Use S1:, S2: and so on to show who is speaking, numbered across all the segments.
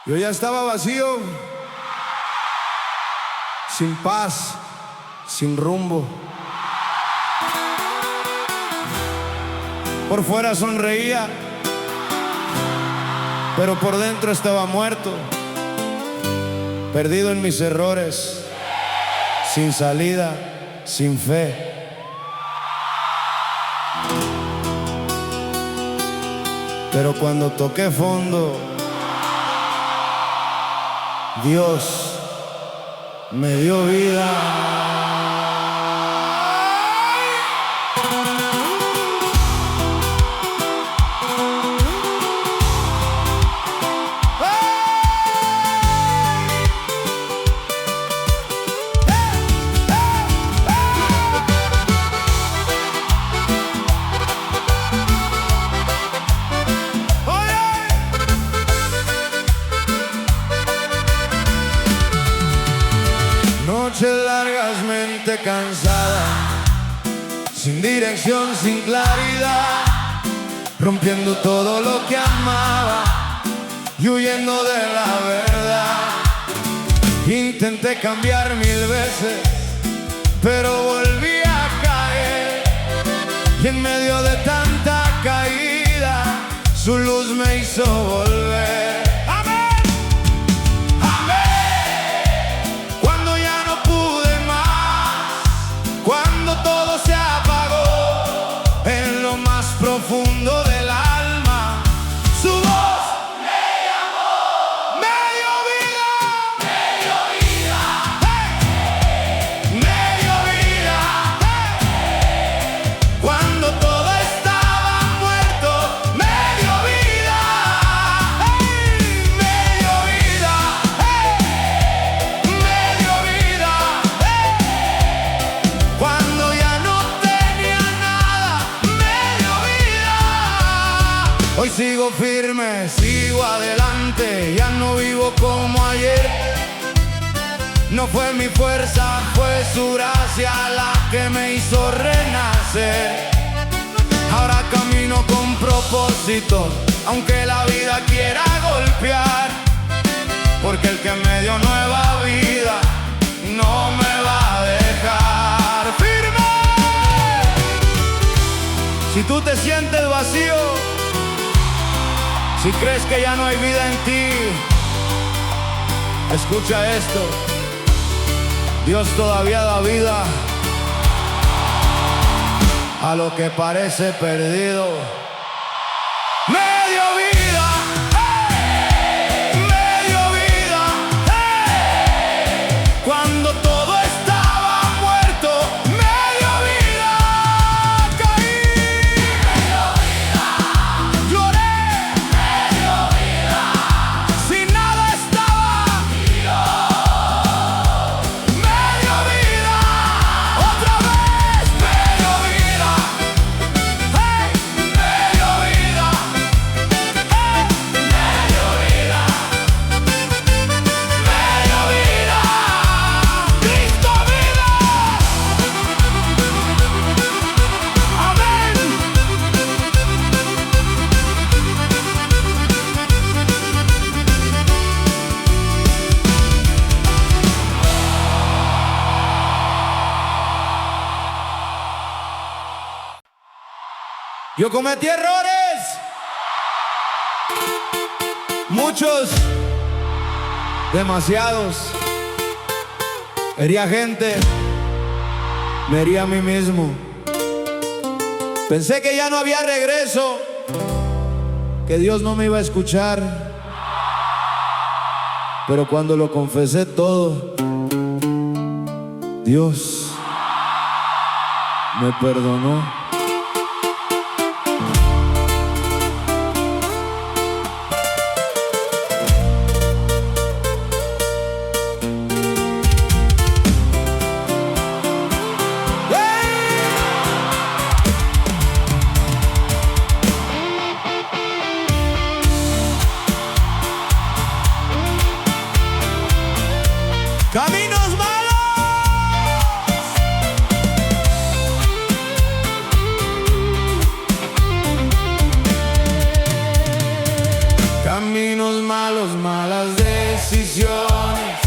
S1: Yo ya estaba vacío, sin paz, sin rumbo. Por fuera sonreía, pero por dentro estaba muerto, perdido en mis errores, sin salida, sin fe. Pero cuando toqué fondo, Dios me dio vida. Noches largas, mente cansada, sin dirección, sin claridad, rompiendo todo lo que amaba y huyendo de la verdad. Intenté cambiar 1000 veces, pero volví a caer, y en medio de tanta caída, su luz me hizo volver. Profundo del alma, su voz me llamó, me dio vida, me dio vida, hey, me dio vida, hey. Cuando todo estaba muerto, me dio vida, hey, me dio vida, hey, me dio vida, hey. Cuando ya no tenía nada, hoy sigo firme, sigo adelante, ya no vivo como ayer. No fue mi fuerza, fue su gracia la que me hizo renacer. Ahora camino con propósito, aunque la vida quiera golpear, porque el que me dio nueva vida no me va a dejar. ¡Firme! Si tú te sientes vacío, si crees que ya no hay vida en ti, escucha esto: Dios todavía da vida a lo que parece perdido. Me dio vida, hey, me dio vida, hey. Cuando todo estaba muerto, me dio vida. Caí, me dio vida. Lloré, yo cometí errores, muchos, demasiados. Hería gente, me hería a mí mismo. Pensé que ya no había regreso, que Dios no me iba a escuchar. Pero cuando lo confesé todo, Dios me perdonó. Caminos malos, malas decisiones,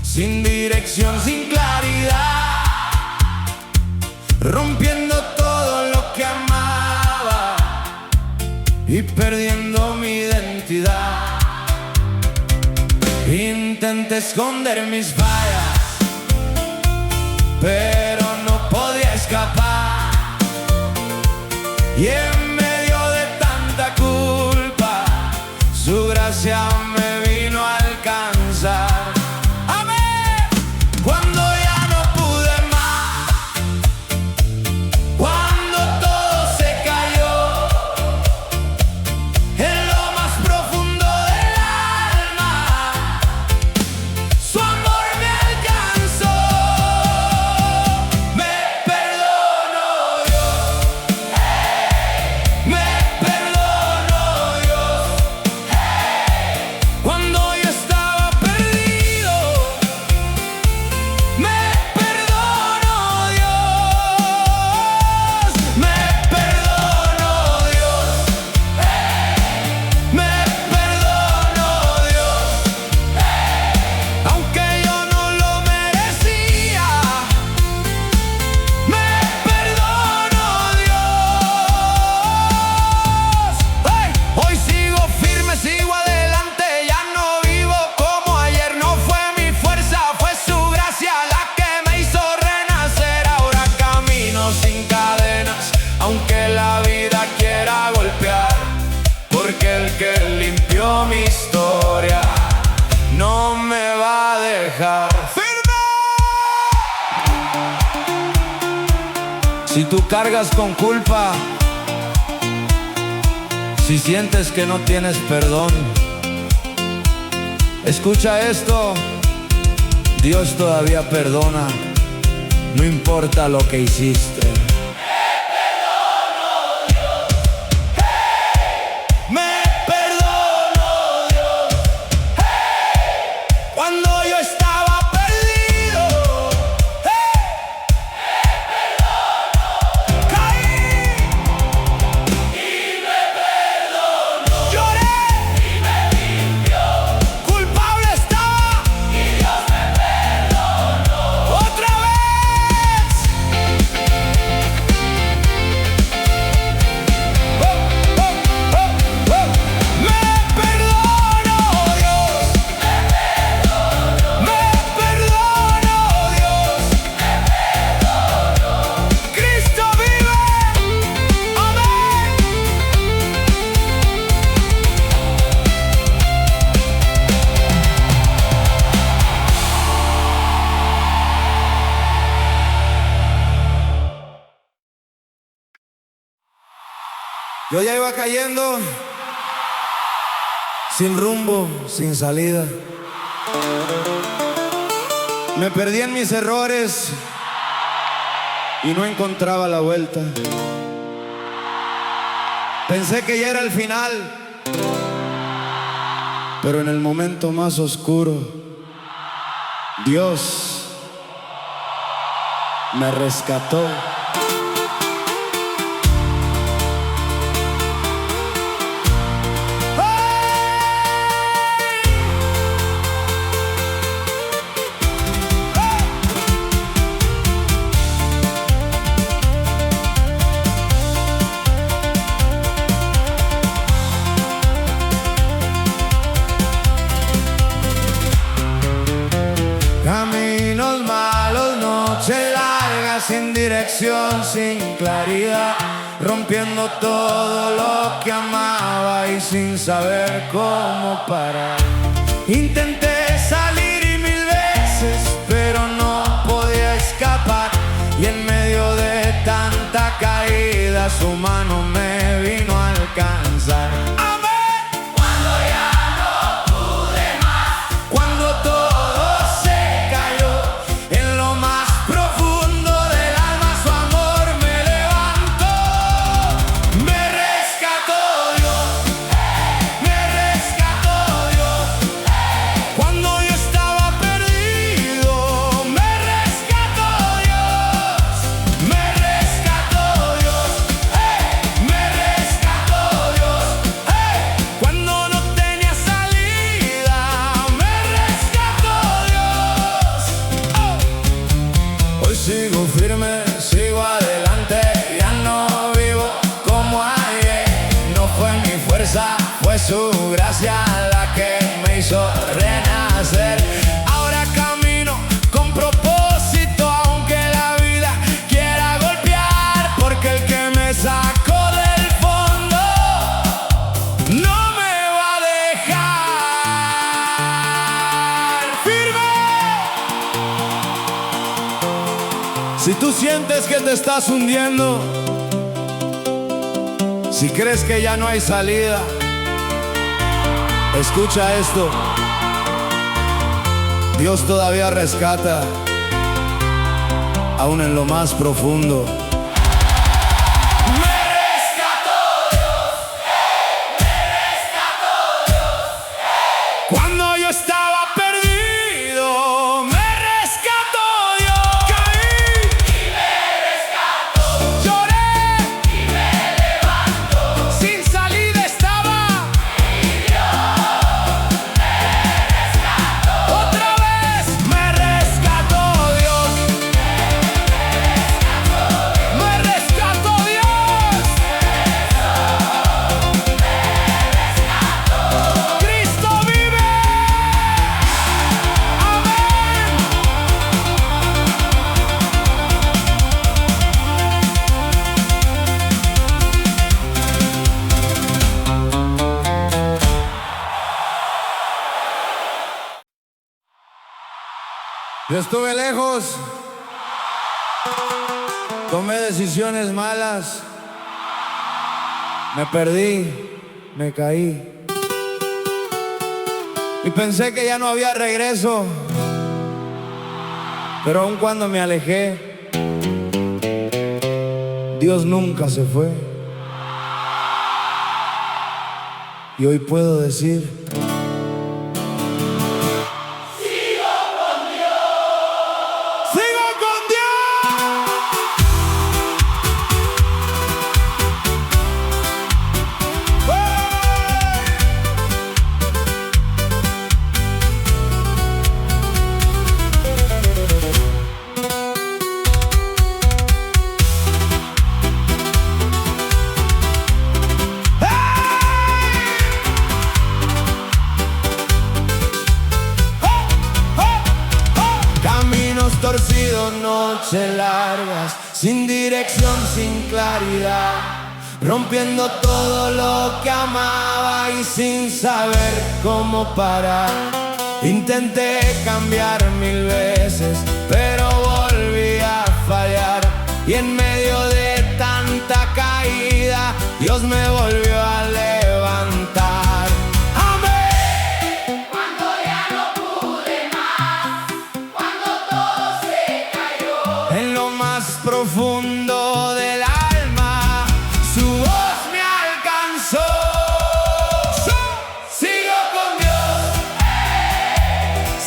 S1: sin dirección, sin claridad, rompiendo todo lo que amaba y perdiendo mi identidad. Intenté esconder mis fallas, pero no podía escapar, y en medio de tanta culpa su gracia me vino a alcanzar. Amén. Cuando ya no pude más, cuando todo se cayó, en lo más profundo del alma, su amor me alcanzó. Me perdonó Dios, me perdonó Dios. Cuando yo estaba perdido, me perdonó Dios, me perdonó Dios, me perdonó Dios. Aunque yo no lo merecía, me perdonó Dios. ¡Hey! Hoy sigo firme, sigo adelante, ya no vivo como ayer. No fue mi fuerza, fue su gracia la que me hizo renacer. Ahora camino sin cadenas, aunque la vida quiera golpear, porque el que limpió mi historia no me va a dejar. ¡Firme! Si tú cargas con culpa, si sientes que no tienes perdón, escucha esto: Dios todavía perdona, no importa lo que hiciste. Me perdonó Dios, cuando yo estaba perdido, caí y me perdonó. Lloré y me limpió, culpable estaba y Dios me perdonó. Otra vez. Oh, oh, oh, oh. Me perdonó Dios, me perdonó Dios, Cristo vive. Amén. Yo ya iba cayendo, sin rumbo, sin salida. Me perdí en mis errores y no encontraba la vuelta. Pensé que ya era el final, pero en el momento más oscuro, Dios me rescató. Caminos malos, noches largas, sin dirección, sin claridad, rompiendo todo lo que amaba y sin saber cómo parar. Intenté salir y mil veces, pero no podía escapar, y en medio de tanta caída su mano me vino a alcanzar. su gracia la que me hizo renacer. Ahora camino con propósito, aunque la vida quiera golpear, porque el que me sacó del fondo no me va a dejar. ¡Firme! Si tú sientes que te estás hundiendo, si crees que ya no hay salida, escucha esto. Dios todavía rescata, aún en lo más profundo. Me rescató Dios, me rescató Dios. Cuando yo estaba perdido, me rescató Dios. Caí y me rescató. Lloré y me levantó. Sin salida estaba y Dios me rescató. Otra vez me rescató Dios. Me rescató Dios. Cristo vive. Amén. Yo estuve lejos, tomé decisiones malas, me perdí, me caí y pensé que ya no había regreso, pero aun cuando me alejé, Dios nunca se fue. Y hoy puedo decir: ¡sigo con Dios! Caminos torcidos, noches largas, sin dirección, sin claridad, rompiendo todo lo que amaba y sin saber cómo parar. Intenté cambiar 1000 veces, pero volví a fallar. Y en medio de tanta caída, Dios me volvió a levantar. Amén.
S2: Cuando ya no pude más, cuando todo se cayó,
S1: En lo más profundo del alma, su voz me alcanzó. Sigo con Dios,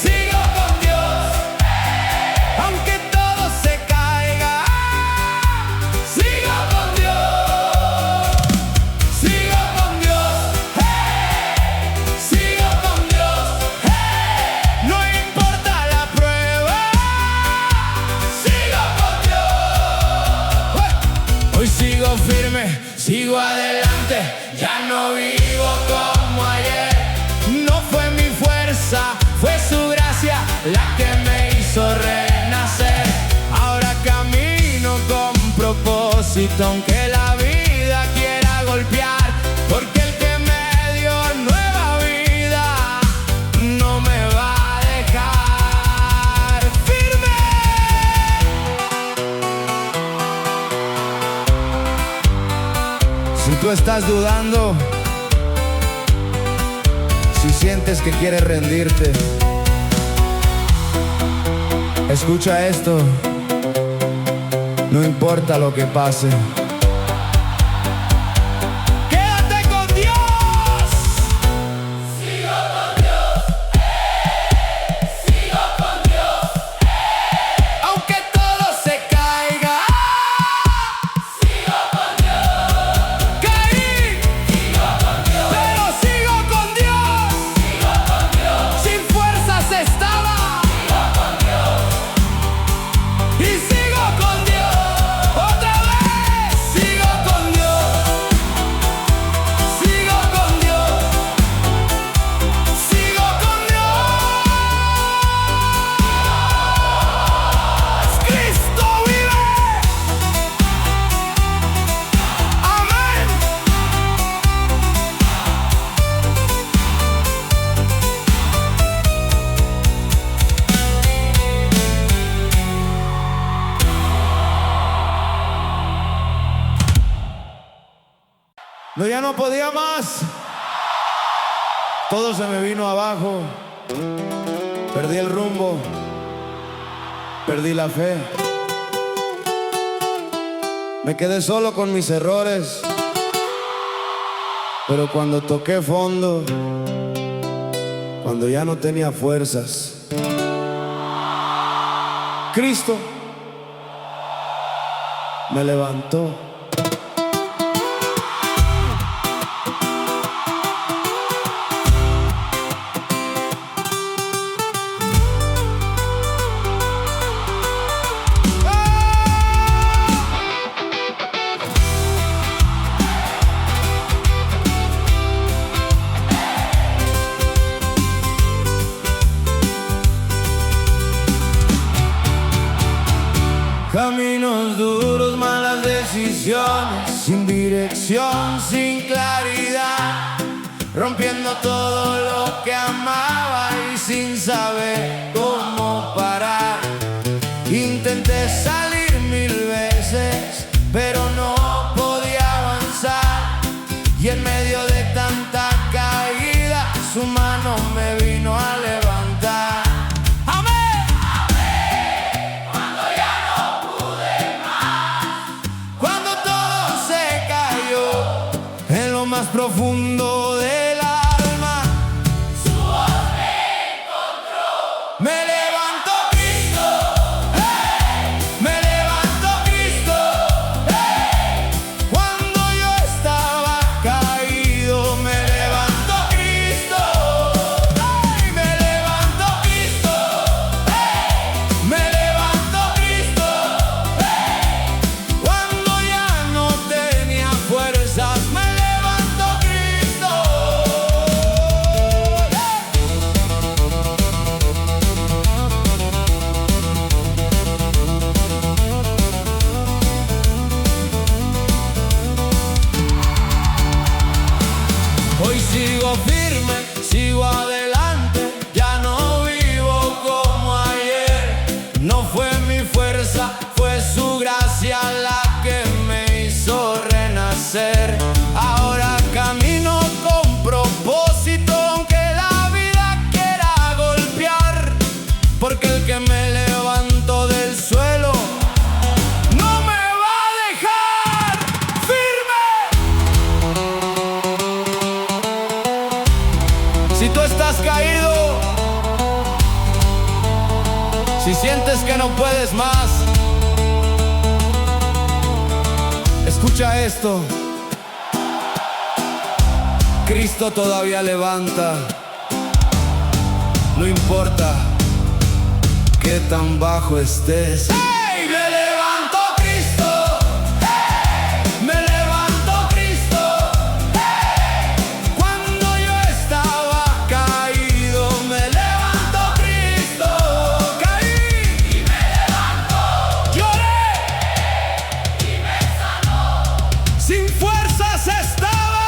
S1: sigo con Dios, aunque todo se caiga. Sigo con Dios, sigo con Dios, sigo con Dios. No importa la prueba, sigo con Dios. Hoy sigo firme, sigo adelante, ya no vivo como ayer. No fue mi fuerza, fue su gracia la que me hizo renacer. Ahora camino con propósito, aunque la vida quiera golpear, porque el que me dio nueva vida no me va a dejar. ¡Firme! Si tú estás dudando, si sientes que quieres rendirte, escucha esto. No importa lo que pase, quédate con Dios.
S2: sigo con Dios, sigo con Dios,
S1: Aunque todo se caiga,
S2: sigo con Dios,
S1: caí,
S2: sigo con Dios,
S1: pero sigo con Dios.
S2: sigo con Dios,
S1: Sin fuerzas estaba
S2: sigo con Dios,
S1: y sigo con Dios. Otra vez. Cuando ya no podía más, todo se me vino abajo. Perdí el rumbo, perdí la fe. Me quedé solo con mis errores. Pero cuando toqué fondo, cuando ya no tenía fuerzas, Cristo me levantó. Caminos duros, malas decisiones, sin dirección, sin claridad, rompiendo todo lo que amaba y sin saber cómo parar. Intenté salir 1000 veces, pero no podía avanzar, y en medio de tanta caída, su mano me vino a levantar. Más profundo del alma,
S2: su voz me encontró.
S1: me levantó Cristo, hey, me levantó Cristo, hey. Cuando yo estaba caído, me levantó Cristo, hey, me levantó Cristo, hey, me levantó Cristo, hey. Cuando ya no tenía fuerzas, hoy sigo firme, sigo adelante, ya no vivo como ayer. No fue mi fuerza, fue su gracia la que me hizo renacer. Ahora camino con propósito, aunque la vida quiera golpear, porque el que me levantó del suelo no me va a dejar firme. Si tú estás caído, si sientes que no puedes más, escucha esto. Cristo todavía levanta, no importa qué tan bajo estés. ¡Hey! Me levantó Cristo, ¡hey! Me levantó Cristo, ¡hey! Cuando yo estaba caído, me levantó Cristo. Caí
S2: y me levantó,
S1: lloré
S2: y me sanó,
S1: sin fuerzas estaba,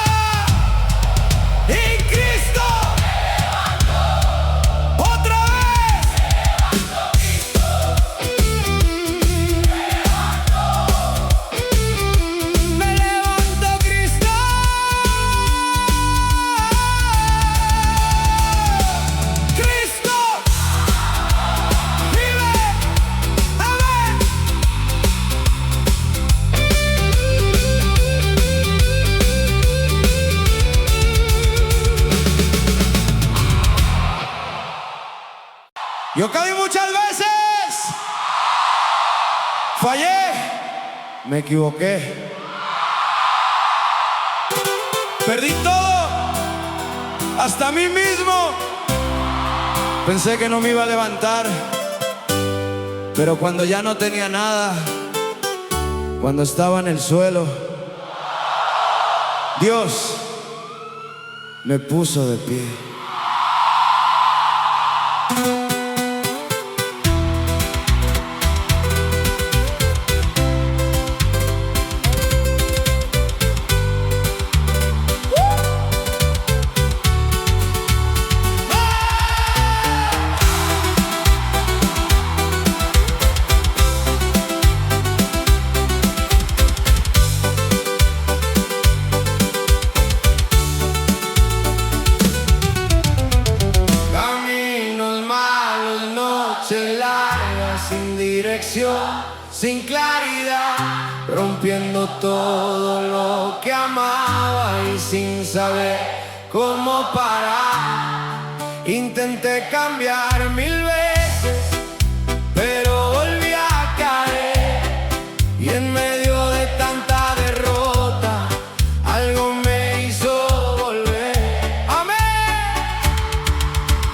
S1: y Cristo
S2: me levantó,
S1: otra vez
S2: me levantó Cristo,
S1: me levantó Cristo. Cristo vive, amén. Yo caí muchas veces, fallé, me equivoqué, perdí todo, hasta mí mismo. Pensé que no me iba a levantar, pero cuando ya no tenía nada, cuando estaba en el suelo, Dios me puso de pie. dirección, sin claridad, rompiendo todo lo que amaba y sin saber cómo parar. Intenté cambiar 1000 veces, pero volví a caer, y en medio de tanta derrota algo me hizo volver. Amén.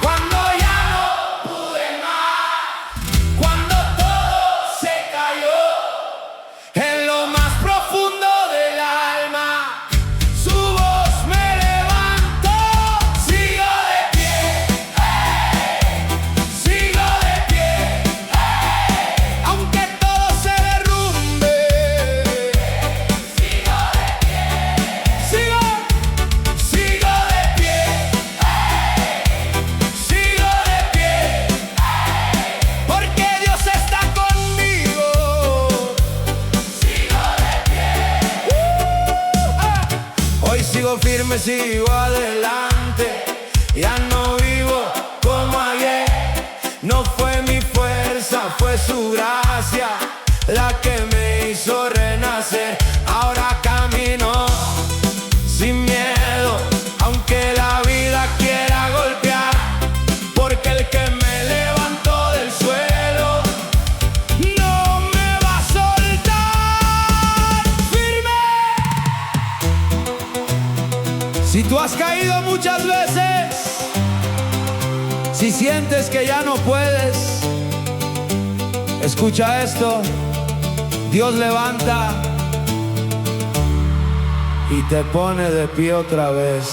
S1: Cuando ya no pude más, cuando todo se cayó, en lo más profundo del alma su voz me levantó. Sigo de pie, sigo de pie, aunque todo se derrumbe. Sigo de pie, sigo de pie, sigo de pie, porque Dios está conmigo. Sigo de pie. Hoy sigo firme, sigo adelante. Ya no vivo como ayer. No fue mi fuerza, fue su gracia la que me hizo renacer. Ahora camino sin miedo, aunque la vida quiera golpear, porque el que me levantó del suelo no me va a soltar. Firme. Si tú has caído muchas veces, si sientes que ya no puedes, escucha esto: Dios levanta y te pone de pie otra vez.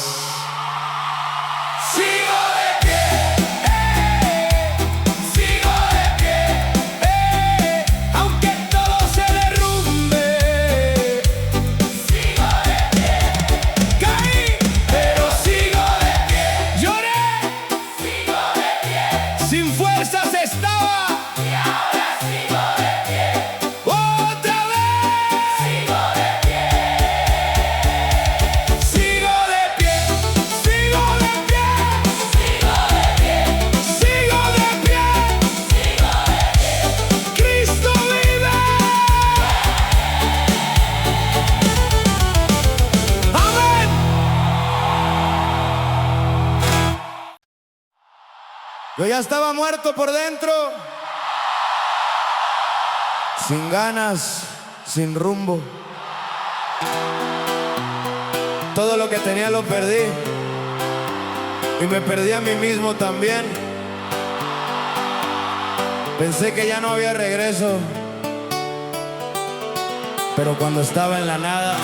S1: Sigo de pie, sigo de pie, aunque todo se derrumbe. Sigo de pie, caí, pero sigo de pie. Lloré, sigo de pie, sin fuerzas estaba, y ahora sigo de pie. Otra vez, sigo de pie, sigo de pie, sigo de pie, sigo de pie, sigo de pie. Cristo vive. Amén. Yo ya estaba muerto por dentro, sin ganas, sin rumbo. Todo lo que tenía lo perdí, y me perdí a mí mismo también. Pensé que ya no había regreso, pero cuando estaba en la nada,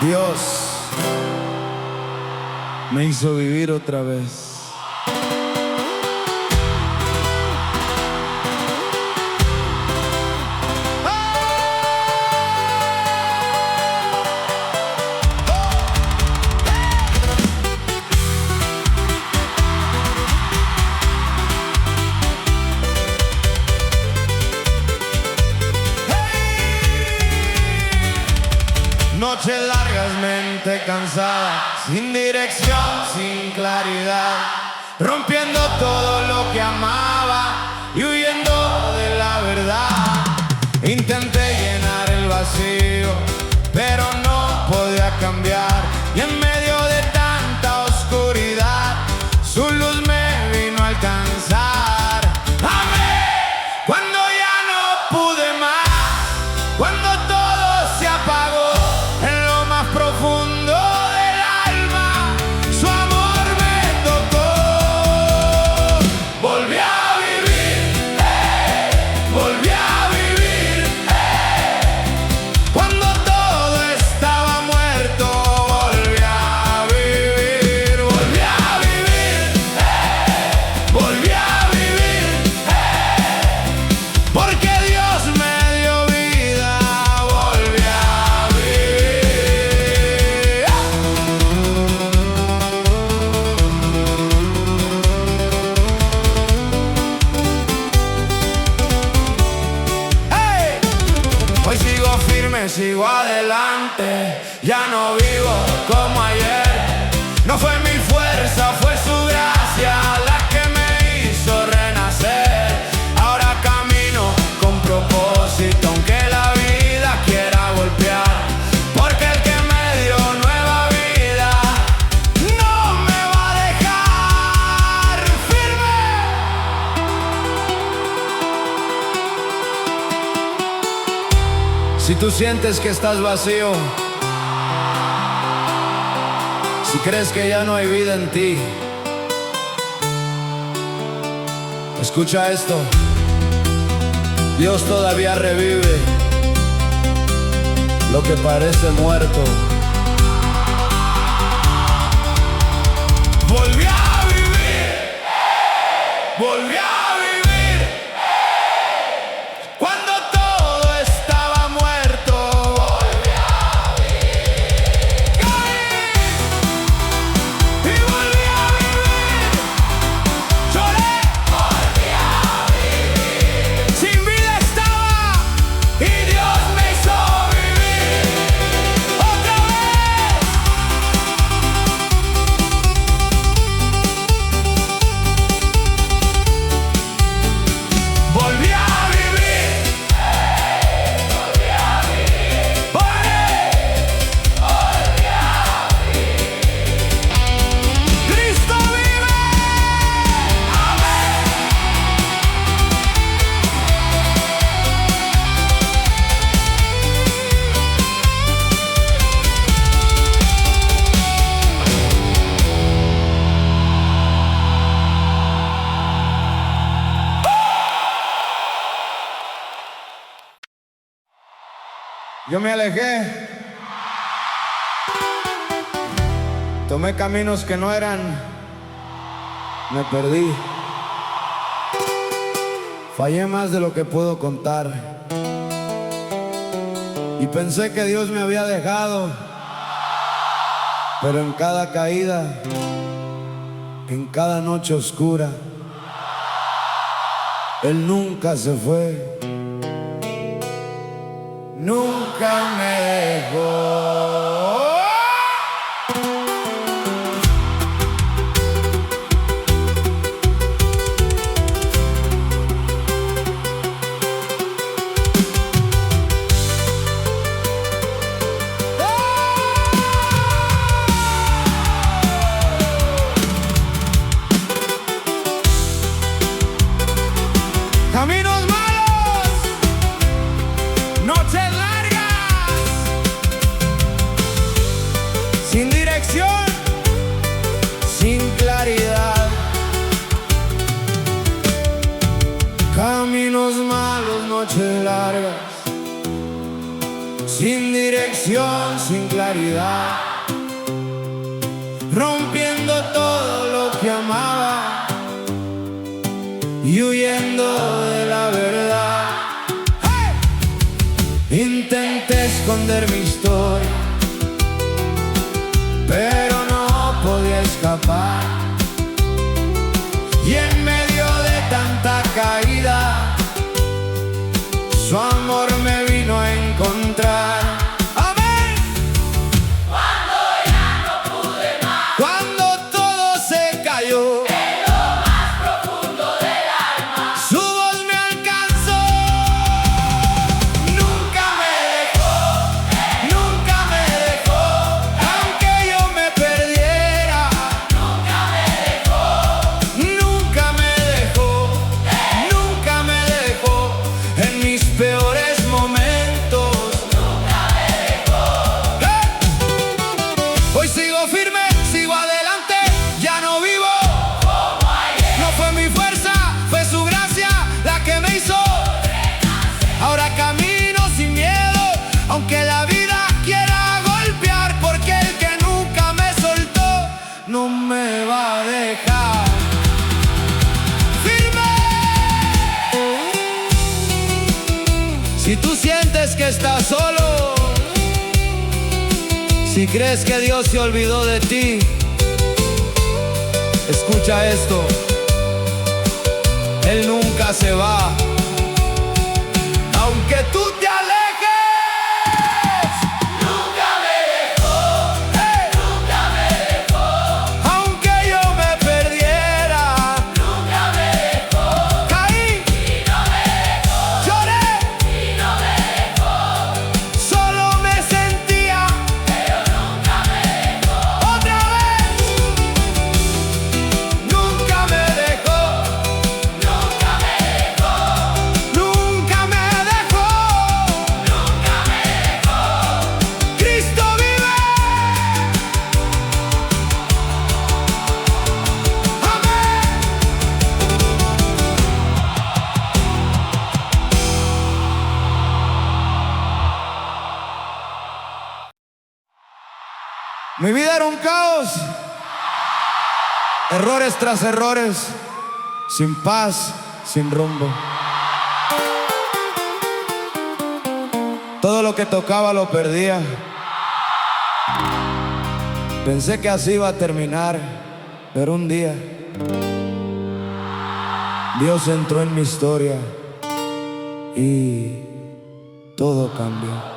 S1: Dios me hizo vivir otra vez. Noches largas, mente cansada, sin dirección, sin claridad, rompiendo todo lo que amaba y huyendo de la verdad. Intenté llenar el vacío, pero no podía cambiar, y en medio de tanta oscuridad su luz me vino a alcanzar. Amén. Cuando ya no pude más, cuando todo se apagó, en lo más profundo del alma su amor me tocó. Volví a vivir, volví a vivir, cuando todo estaba muerto. Volví a vivir, volví a vivir, volví a vivir, porque Dios me dio vida. Volví a vivir. ¡Hey! Hoy sigo firme, sigo adelante. Ya no vivo como ayer. No fue mi fuerza, fue su gracia la que me hizo renacer. Ahora Si tú sientes que estás vacío, si crees que ya no hay vida en ti, escucha esto. Dios todavía revive lo que parece muerto. Volví a vivir, volví a vivir, cuando todo estaba muerto. Volví a vivir, caí y volví a vivir, lloré, volví a vivir, sin vida estaba y Dios me hizo vivir otra vez. Volví a vivir, volví a vivir, volví a vivir. Cristo vive, amén. Yo me alejé, tomé caminos que no eran, me perdí, fallé más de lo que puedo contar y pensé que Dios me había dejado, pero en cada caída, en cada noche oscura, Él nunca se fue. Nunca me dejó. Caminos malos, noches largas, sin dirección, sin claridad. Caminos malos, noches largas, sin dirección, sin claridad. Rompiendo todo lo que amaba y huyendo de la verdad. ¡Hey! Intenté esconder mi historia, pero no podía escapar. Y en medio de tanta caída, su amor me vino a encontrar. ¡Amén!
S2: Cuando ya no pude más,
S1: Cuando todo se cayó,
S2: en lo más profundo del alma,
S1: su voz me alcanzó. Nunca me dejó, nunca me dejó, aunque yo me perdiera.
S2: nunca me dejó,
S1: Nunca me dejó, nunca me dejó, en mis peores momentos.
S2: nunca me dejó.
S1: ¡Eh! Hoy sigo firme, sigo adelante, ya no vivo
S2: Como ayer,
S1: no fue mi fuerza, fue su gracia la que me hizo. Ahora camino sin miedo, aunque la vida quiera golpear, porque el que nunca me soltó no me va a dejar. ¡Firme! Si tú sientes que estás solo, si crees que Dios se olvidó de ti, escucha esto. Él nunca se va, aunque tú te alejes.
S2: nunca me dejó,
S1: ¡Hey!
S2: nunca me dejó,
S1: Aunque yo me perdiera,
S2: nunca me dejó,
S1: caí,
S2: y no me dejó,
S1: lloré,
S2: y no me dejó,
S1: solo me sentía
S2: pero nunca me dejó,
S1: otra vez. Nunca me dejó,
S2: nunca me dejó,
S1: nunca me dejó. Mi vida era un caos, errores tras errores, sin paz, sin rumbo. Todo lo que tocaba lo perdía. Pensé que así iba a terminar, pero un día Dios entró en mi historia y todo cambió.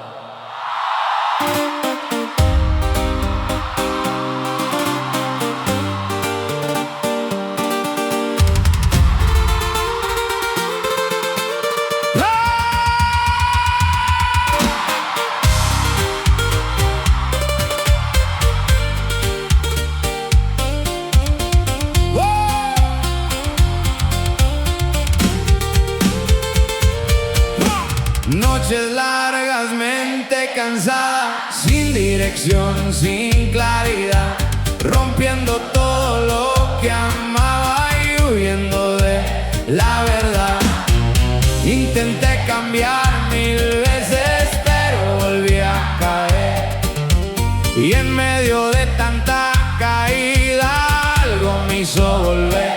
S1: Noches largas, mente cansada, sin dirección, sin claridad, rompiendo todo lo que amaba y huyendo de la verdad. Intenté cambiar 1000 veces, pero volví a caer. Y en medio de tanta caída, algo me hizo volver.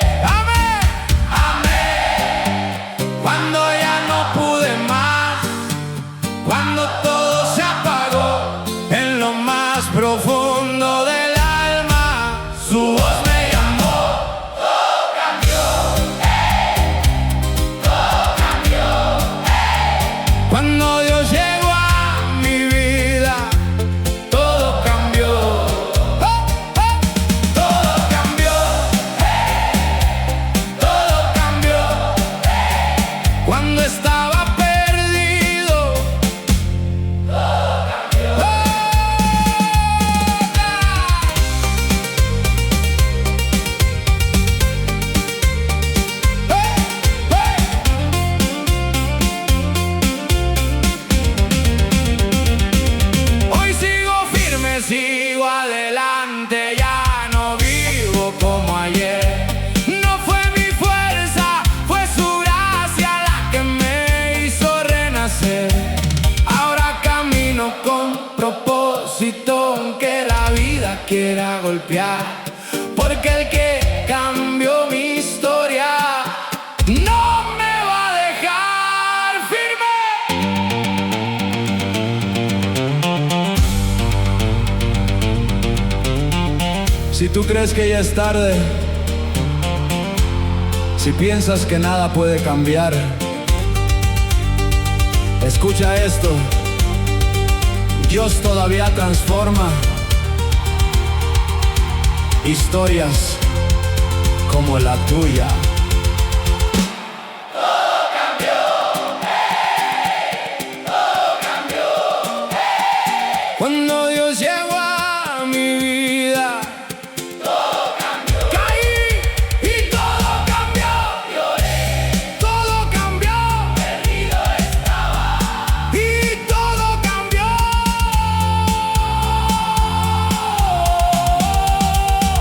S1: Cuando ya no pude más, cuando todo se apagó en lo más profundo del alma, su voz me llamó. Todo cambió, todo cambió. Cuando Dios llegó a mi vida, todo cambió. Todo cambió, todo cambió. Cuando estaba perdido, todo cambió. Hoy sigo firme, sigo adelante, ya no vivo como ayer. No fue mi fuerza, fue su gracia la que me hizo renacer. Ahora camino con propósito, aunque la vida quiera golpear, porque el que cambió mi historia no me va a dejar firme. Si tú crees que ya es tarde, si piensas que nada puede cambiar, escucha esto. Dios todavía transforma historias como la tuya. Todo cambió, todo cambió. Cuando Dios llegó a mi vida, todo cambió. Caí y todo cambió. Lloré, todo cambió. Perdido estaba y todo cambió.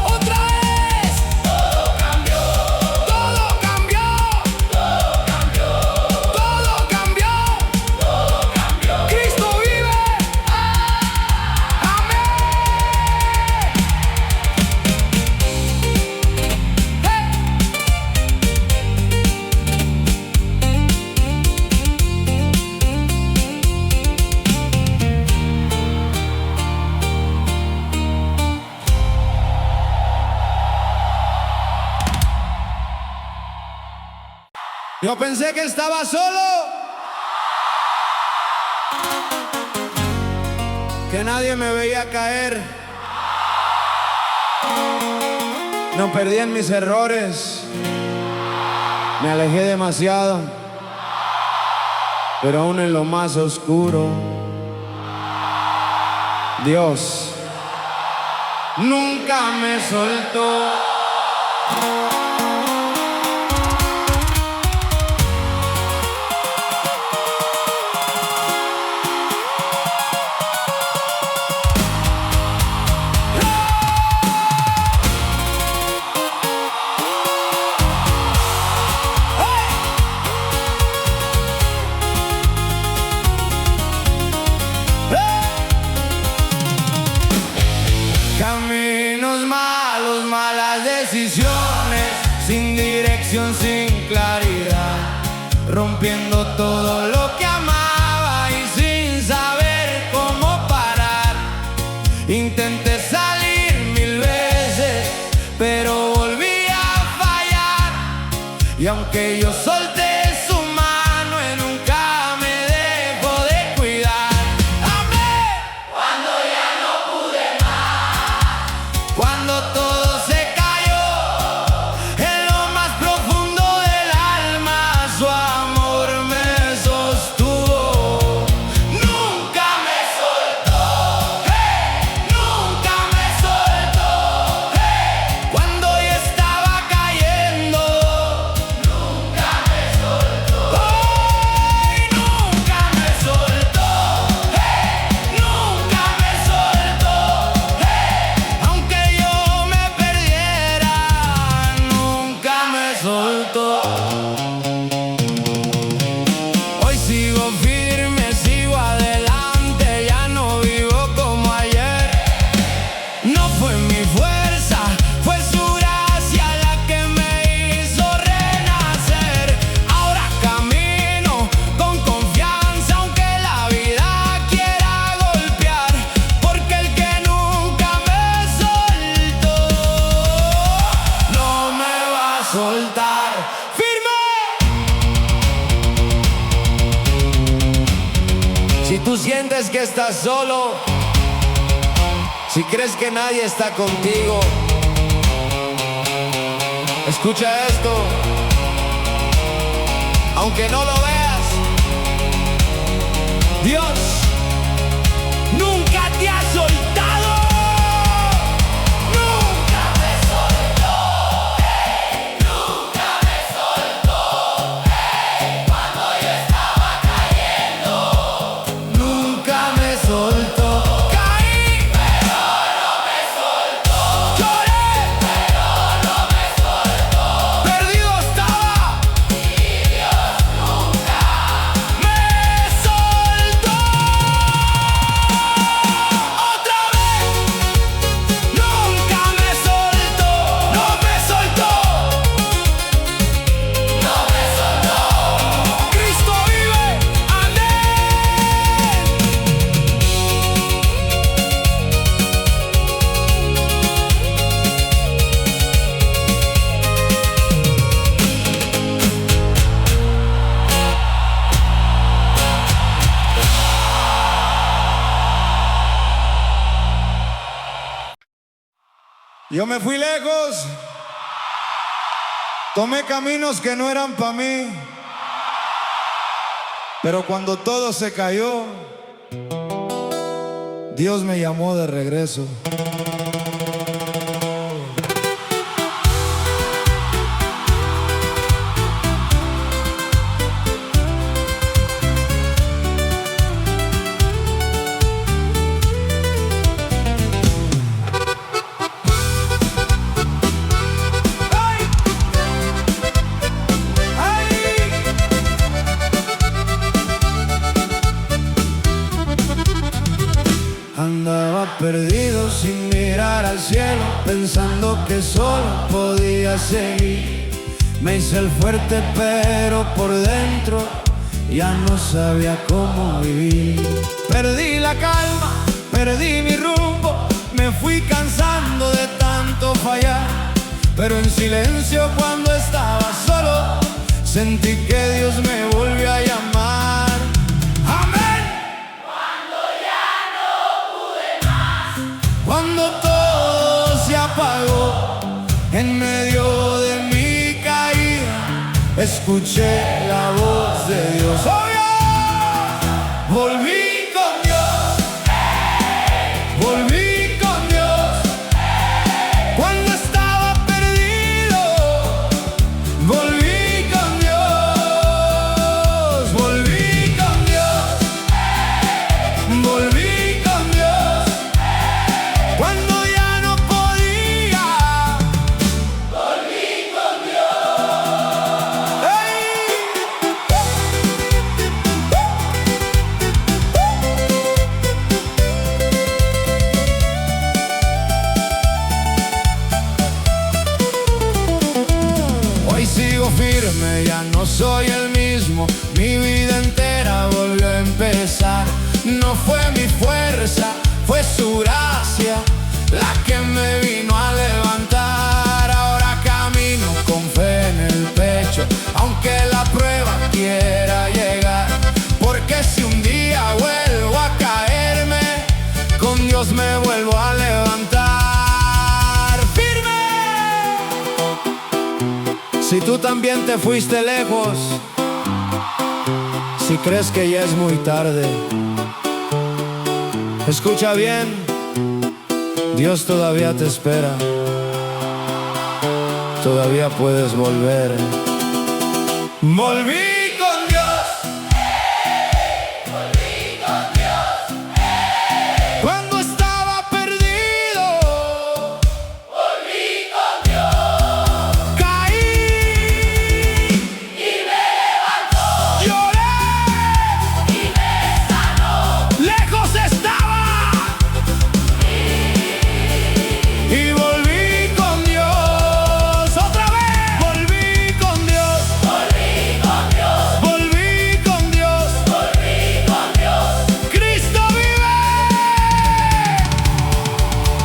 S1: Otra vez, todo cambió. Todo cambió. Todo cambió. Todo cambió. Todo cambió. Cristo vive. Amén. Yo pensé que estaba solo, que nadie me veía caer. No perdí en mis errores, me alejé demasiado, pero aún en lo más oscuro, Dios nunca me soltó. sin claridad, rompiendo todo lo que amaba y sin saber cómo parar. Intenté salir 1000 veces, pero volví a fallar. Y aunque yo solté su mano, él nunca me dejó de cuidar. Amén.
S2: Cuando ya no pude más,
S1: Cuando todo se cayó, en lo más profundo del alma, su amor me sostuvo. Nunca me soltó, nunca me soltó. Cuando yo estaba cayendo,
S2: nunca me soltó.
S1: nunca me soltó, nunca me soltó. Aunque yo me perdiera, nunca me soltó. Hoy sigo firme, sigo adelante, ya no vivo como ayer. No fue mi fuerza, fue su gracia la que me hizo renacer. Ahora camino con confianza, aunque la vida quiera golpear, porque el que nunca me soltó no me va a soltar. ¡Firme! Si tú sientes que estás solo, si crees que nadie está contigo, escucha esto. Aunque no lo veas, Dios nunca te ha soltado. Nunca
S2: Me soltó, nunca me soltó. Cuando yo estaba cayendo,
S1: nunca me soltó. Caí,
S2: pero no me soltó.
S1: lloré,
S2: Pero no me soltó.
S1: perdido estaba.
S2: Y Dios nunca
S1: Me soltó. Otra vez. Nunca me soltó. No me soltó.
S2: no me soltó.
S1: Cristo vive. Amén. Yo me fui lejos, tomé caminos que no eran para mí, pero cuando todo se cayó, Dios me llamó de regreso. Andaba perdido sin mirar al cielo, pensando que solo podía seguir. Me hice el fuerte, pero por dentro ya no sabía cómo vivir. Perdí la calma, perdí mi rumbo, me fui cansando de tanto fallar. Pero en silencio cuando estaba solo, sentí que Dios me volvió a llamar. Amén.
S2: Cuando ya no pude más,
S1: Cuando todo se apagó, en medio de mi caída, escuché la voz de Dios. ¡Oh, Dios! Volví con Dios, volví con Dios. Cuando estaba perdido, volví con Dios, volví con Dios, volví con Dios. Cuando ya no podía,
S2: volví con Dios.
S1: ¡ey! firme, ya no soy el mismo. Mi vida entera volvió a empezar. No fue mi fuerza, fue su gracia la que me vino a levantar. Ahora camino con fe en el pecho, aunque la prueba quiera llegar. Porque si un día vuelvo a caerme, con Dios me vuelvo a levantar. ¡Firme! Si tú también te fuiste lejos, si crees que ya es muy tarde, escucha bien, Dios todavía te espera. Todavía puedes volver. Volví con Dios.
S2: Volví con Dios.
S1: Cuando estaba perdido.
S2: Volví con Dios.
S1: Caí
S2: Y me levantó.
S1: Lloré.
S2: Y me sanó.
S1: Lejos estaba. Y volví con Dios. Otra vez. Volví con Dios.
S2: Volví con Dios.
S1: Volví con Dios.
S2: Volví con Dios.
S1: Cristo vive.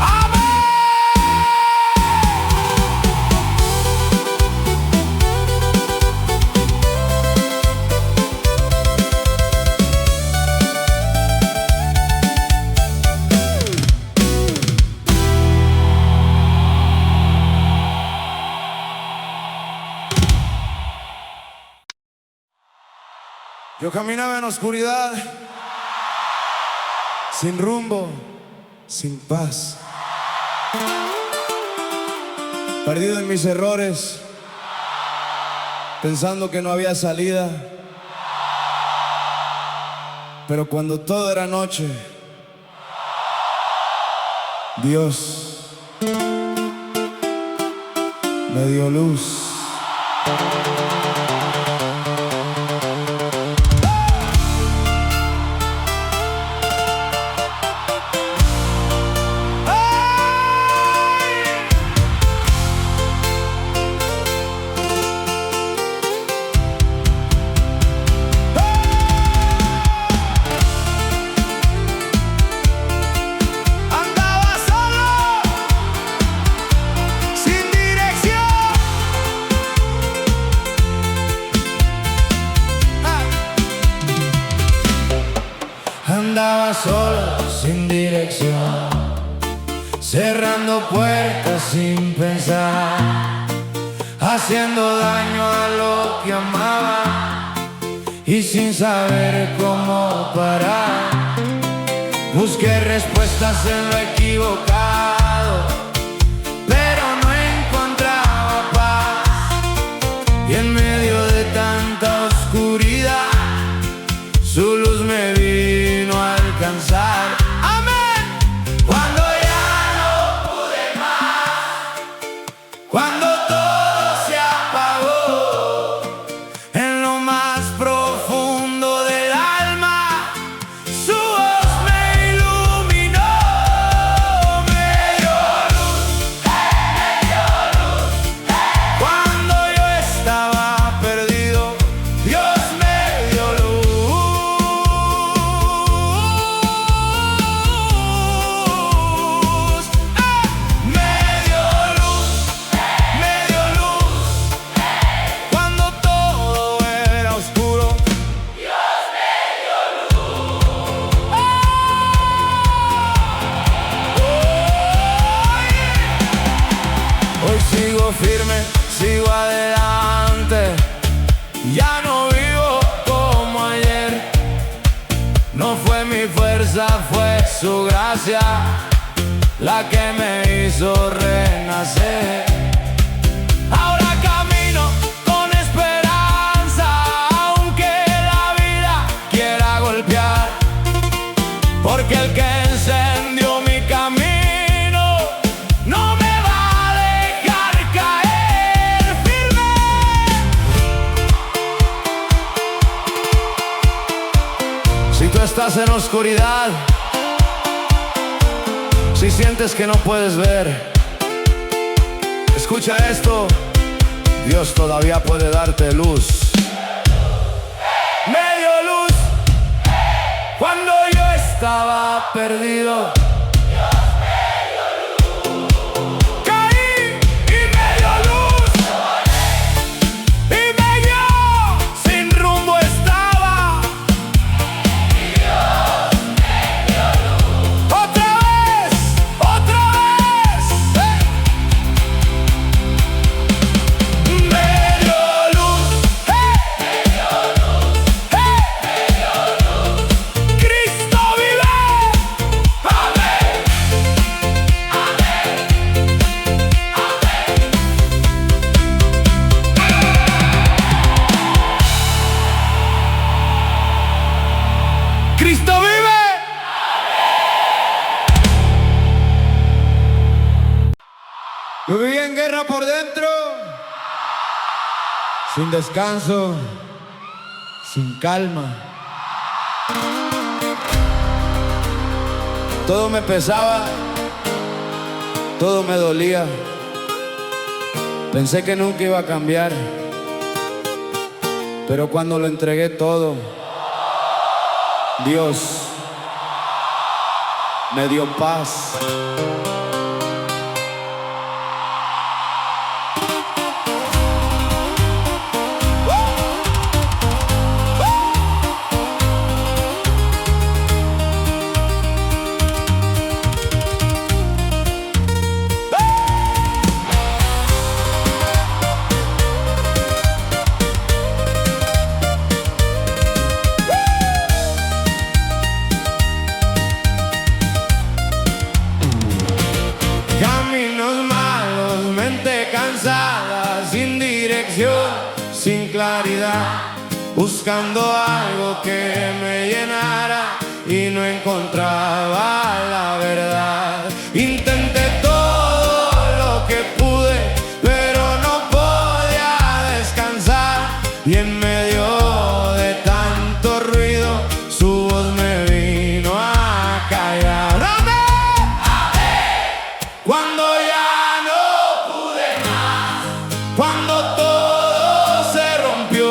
S1: Amén. Yo caminaba en oscuridad, sin rumbo, sin paz, perdido en mis errores, pensando que no había salida. Pero cuando todo era noche, Dios me dio luz. Andaba solo, sin dirección. Andaba solo, sin dirección, cerrando puertas sin pensar, haciendo daño a lo que amaba y sin saber cómo parar. Busqué respuestas en lo equivocado, pero no encontraba paz. Y en medio de tanta oscuridad, su luz me vino a alcanzar. Amén. Cuando ya no pude más, cuando todo se apagó, en lo más profundo del alma, su voz me iluminó. Me dio luz, cuando yo estaba perdido, Dios me dio luz. Me dio luz, cuando todo era oscuro. Hoy sigo firme, sigo adelante. Ya no vivo como ayer. No fue mi fuerza, fue su gracia la que me hizo renacer. Ahora camino con esperanza, aunque la vida quiera golpear. Porque el que encendió mi camino no me va a dejar caer. Firme. Si tú estás en oscuridad, si sientes que no puedes ver, escucha esto. Dios todavía puede darte luz. Me dio luz cuando yo estaba perdido. ¡Cristo vive! Yo vivía en guerra por dentro, sin descanso, sin calma. Todo me pesaba, todo me dolía. Pensé que nunca iba a cambiar, pero cuando lo entregué todo, Dios me dio paz. Caminos malos, mente cansada, sin dirección, sin claridad, buscando algo que me llenara y no encontraba la verdad. Intenté todo lo que pude, pero no podía descansar, y en medio de tanto ruido su voz me vino a callar. Cuando ya no pude más, cuando todo se rompió,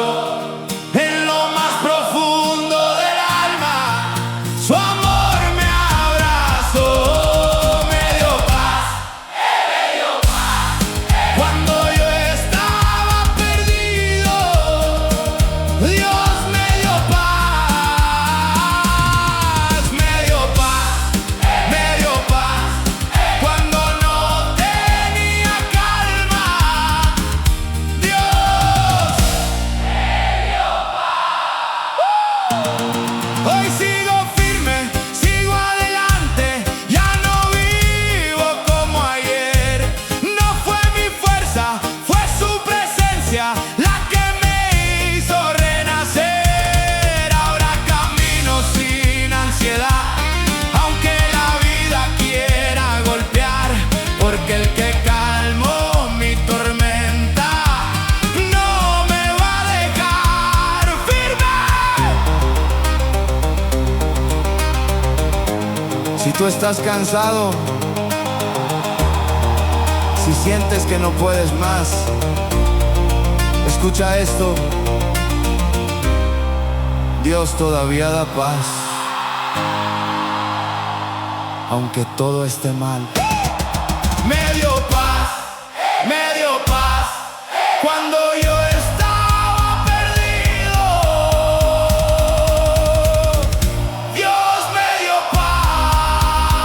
S1: en lo más profundo del alma, su amor me abrazó, me dio paz, cuando yo estaba perdido, Dios me dio paz, me dio paz, me dio paz. Hoy sigo firme, sigo adelante, ya no vivo como ayer. No fue mi fuerza, fue su presencia la que me hizo renacer. Ahora camino sin ansiedad, aunque la vida quiera golpear, porque el que calmó mi tormenta no me va a dejar firme. Si tú estás cansado, si sientes que no puedes más, escucha esto: Dios todavía da paz, aunque todo esté mal. Me dio paz, me dio paz, cuando yo estaba perdido. Dios me dio paz,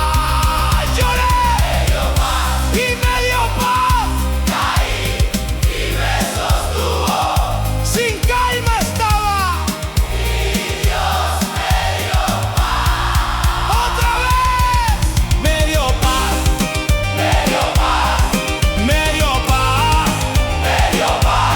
S1: lloré y me dio paz, caí y me sostuvo, sin calma estaba y Dios me dio paz. Otra vez me dio paz, me dio paz, me dio paz, me dio paz.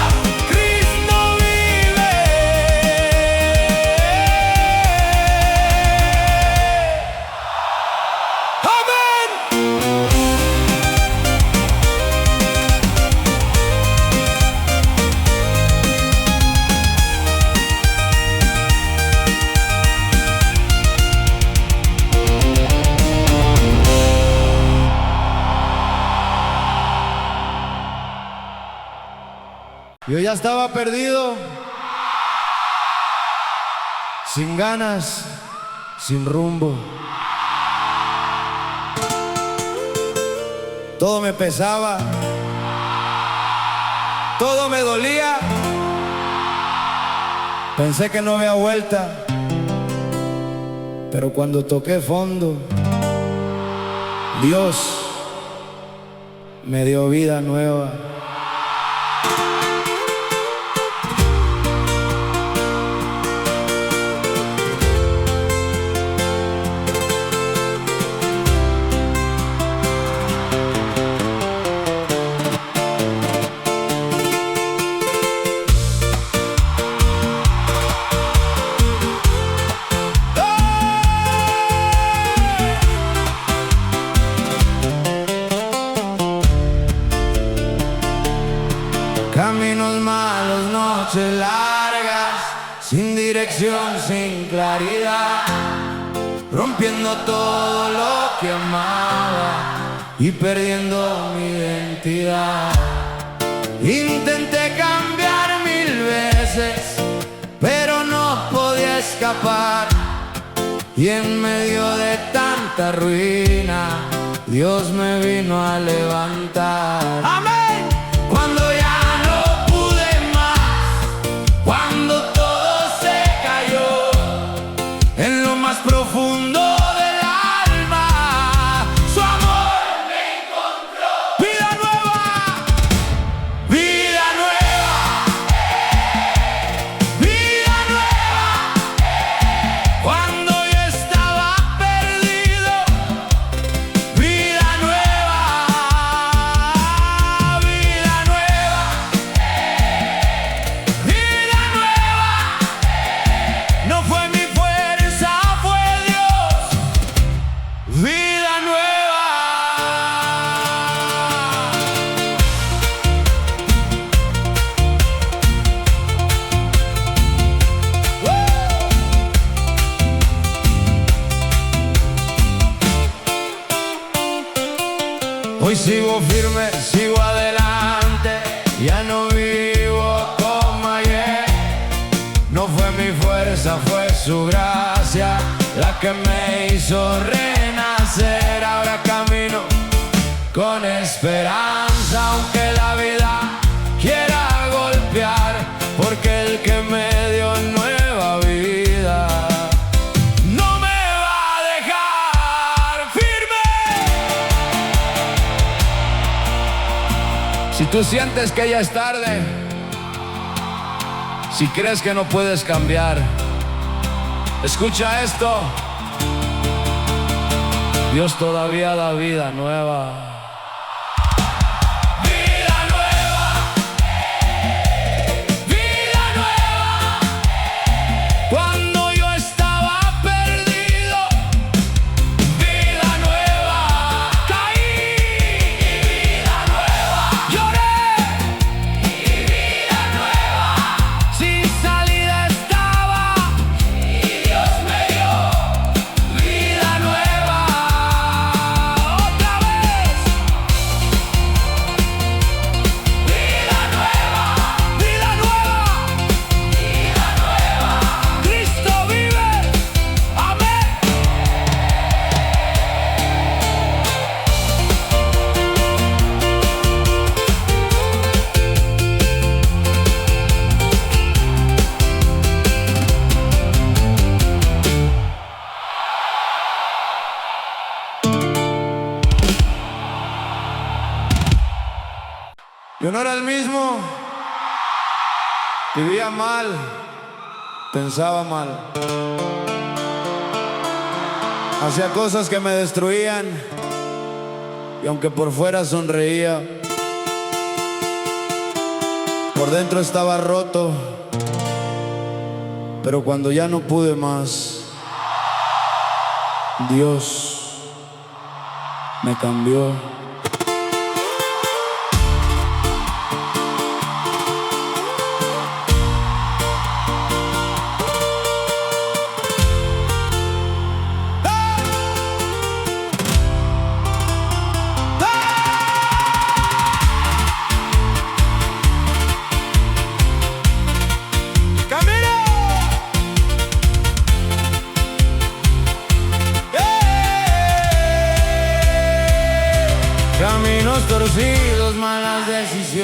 S1: Yo ya estaba perdido, sin ganas, sin rumbo. Todo me pesaba, todo me dolía. Pensé que no había vuelta, pero cuando toqué fondo, Dios me dio vida nueva. Caminos malos, noches largas, sin dirección, sin claridad, rompiendo todo lo que amaba y perdiendo mi identidad. Intenté cambiar 1000 veces, pero no podía escapar. Y en medio de tanta ruina, Dios me vino a levantar. ¡Amén! Cuando ya no pude más, cuando todo se cayó, en lo más profundo del alma, su amor me encontró. Vida nueva, vida nueva, vida nueva. Cuando yo estaba perdido, vida nueva, vida nueva, vida nueva. No fue mi fuerza, fue Dios. Vida nueva. Hoy sigo firme, sigo adelante, ya no vivo como ayer. No fue mi fuerza, fue su gracia la que me hizo renacer. Ahora camino con esperanza, aunque la vida quiera golpear, porque el que me dio nueva vida no me va a dejar firme. Si tú sientes que ya es tarde, si crees que no puedes cambiar, escucha esto: Dios todavía da vida nueva. Vida nueva, vida nueva. Cuando yo estaba perdido, vida nueva. Caí y vida nueva. Lloré y vida nueva. Sin salida estaba y Dios me dio vida nueva. Otra vez. Vida nueva, vida nueva, vida nueva. Cristo vive. Amén. Yo no era el mismo, vivía mal, pensaba mal, hacía cosas que me destruían, y aunque por fuera sonreía, por dentro estaba roto. Pero cuando ya no pude más, Dios me cambió.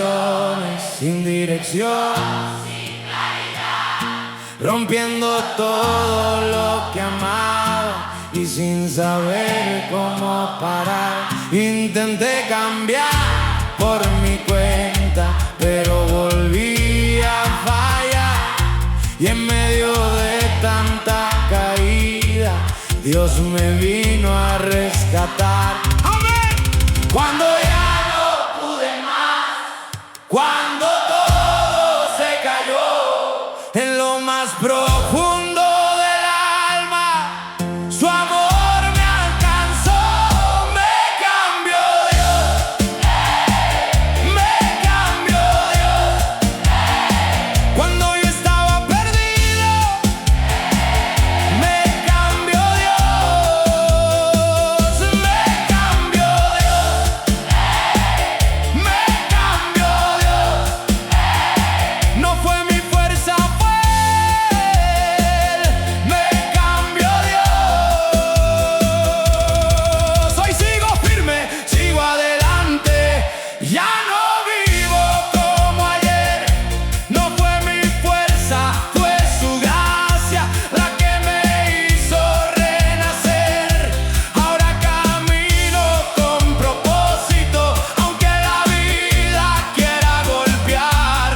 S1: emociones sin dirección, rompiendo todo lo que amaba y sin saber cómo parar. Intenté cambiar por mi cuenta, pero volví a fallar. Y en medio de tanta caída, Dios me vino a rescatar. ¡Amén! Cuando ya no pude más, cuando todo se cayó en lo más profundo del alma, su amor me alcanzó. Me cambió Dios, me cambió Dios. Cuando yo estaba perdido, me cambió Dios, me cambió Dios, me cambió Dios. No fue mi fuerza, fue Él, me cambió Dios. Hoy sigo firme, sigo adelante, ya no vivo como ayer. No fue mi fuerza, fue su gracia la que me hizo renacer. Ahora camino con propósito, aunque la vida quiera golpear,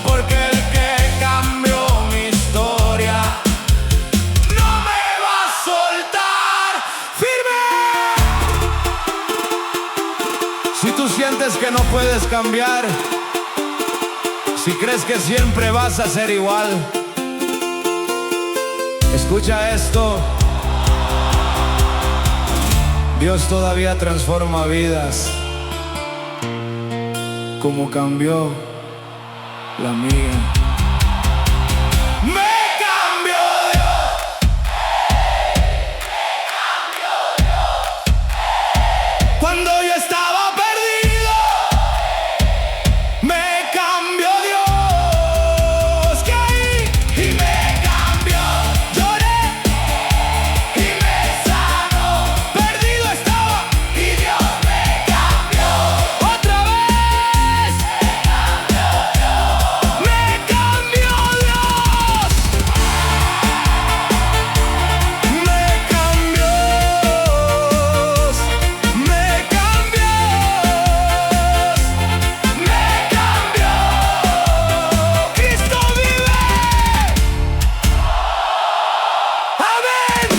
S1: porque el que cambió mi historia no me va a soltar. ¡Firme! Si tú sientes que no puedes cambiar, si crees que siempre vas a ser igual, escucha esto. Dios todavía transforma vidas, como cambió la mía. Me cambió Dios, cuando yo estaba perdido, me cambió Dios. Caí y me cambió, lloré y me sanó. Perdido estaba y Dios me cambió. Otra vez me cambió Dios, me cambió Dios, me cambió, me cambió. Cristo vive. Amén.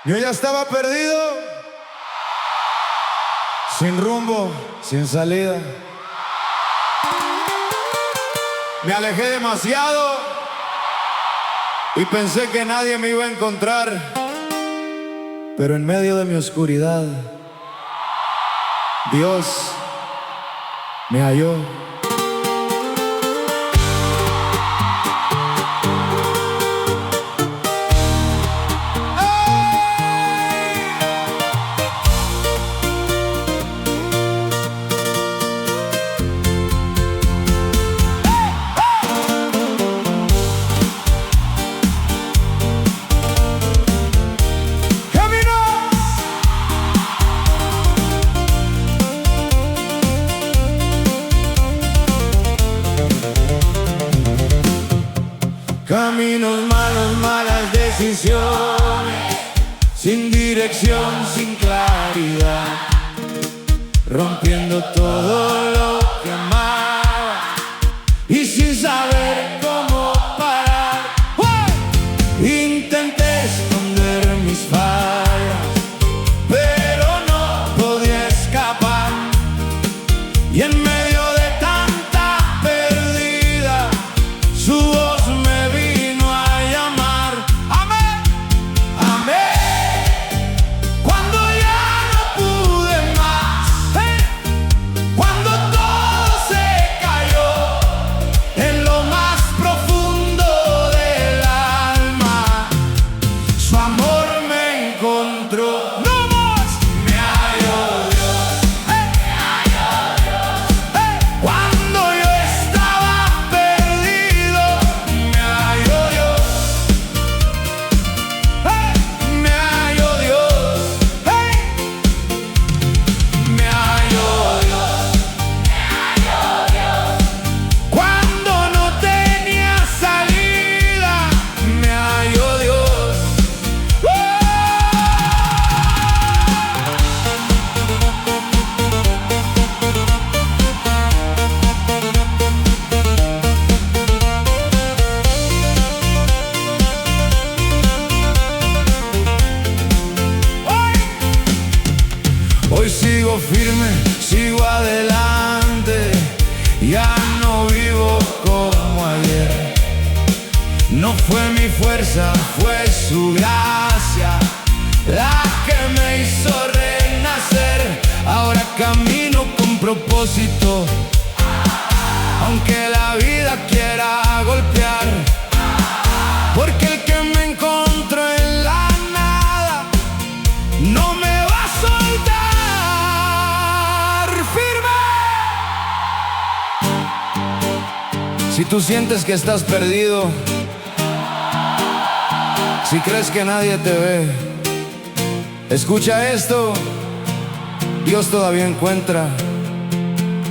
S1: Yo ya estaba perdido, sin rumbo, sin salida. Me alejé demasiado y pensé que nadie me iba a encontrar. Pero en medio de mi oscuridad, Dios me halló. Caminos malos, malas decisiones, sin dirección, sin claridad, rompiendo todo lo que amaba y sin saber cómo parar. Intenté esconder mis fallas, pero no podía escapar. Y en medio de tanta pérdida, su voz me vino a llamar. Amén, amén. Cuando ya no pude más, cuando todo No fue mi fuerza, fue su gracia la que me hizo renacer. Ahora camino con propósito, aunque la vida quiera golpear, porque el que me encontró en la nada no me va a soltar. ¡Firme! Si tú sientes que estás perdido, si crees que nadie te ve, escucha esto: Dios todavía encuentra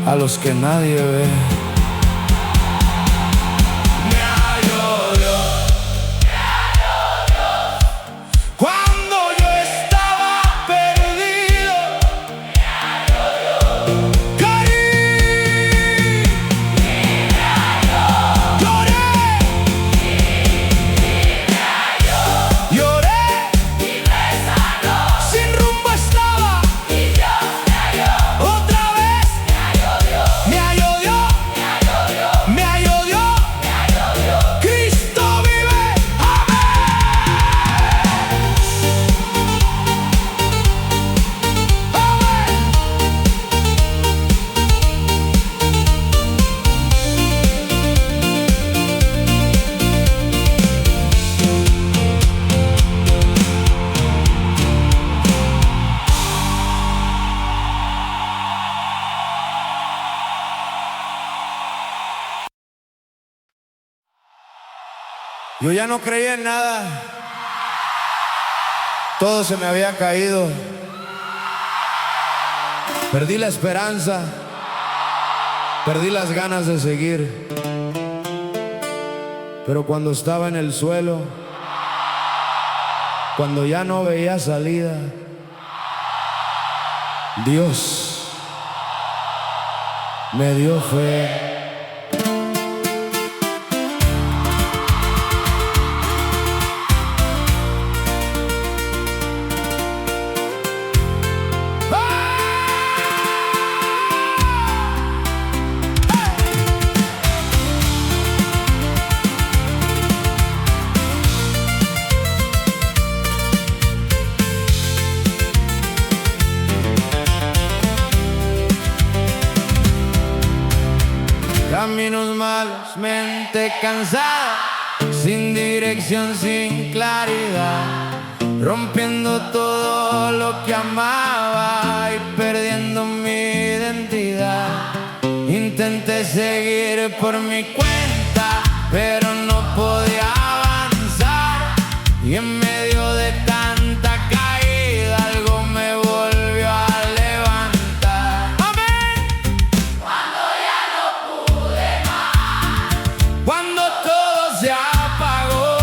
S1: a los que nadie ve. Me halló Dios cuando yo estaba perdido. Me halló Dios. Caí, me halló. Lloré, me halló. Lloré y me sanó. Sin rumbo estaba y Dios me halló. Otra vez me halló Dios. Me halló Dios. Me halló Dios. Me halló Dios. Cristo vive. Amén. Yo ya no creía en nada, todo se me había caído, perdí la esperanza, perdí las ganas de seguir. Pero cuando estaba en el suelo, cuando ya no veía salida, Dios me dio fe. Caminos malos, mente cansada, sin dirección, sin claridad, rompiendo todo lo que amaba y perdiendo mi identidad. Intenté seguir por mi cuenta, pero no podía avanzar, y en medio de tanta caída algo me volvió a levantar. ¡Amén!
S2: Cuando ya no pude más,
S1: Cuando todo se apagó,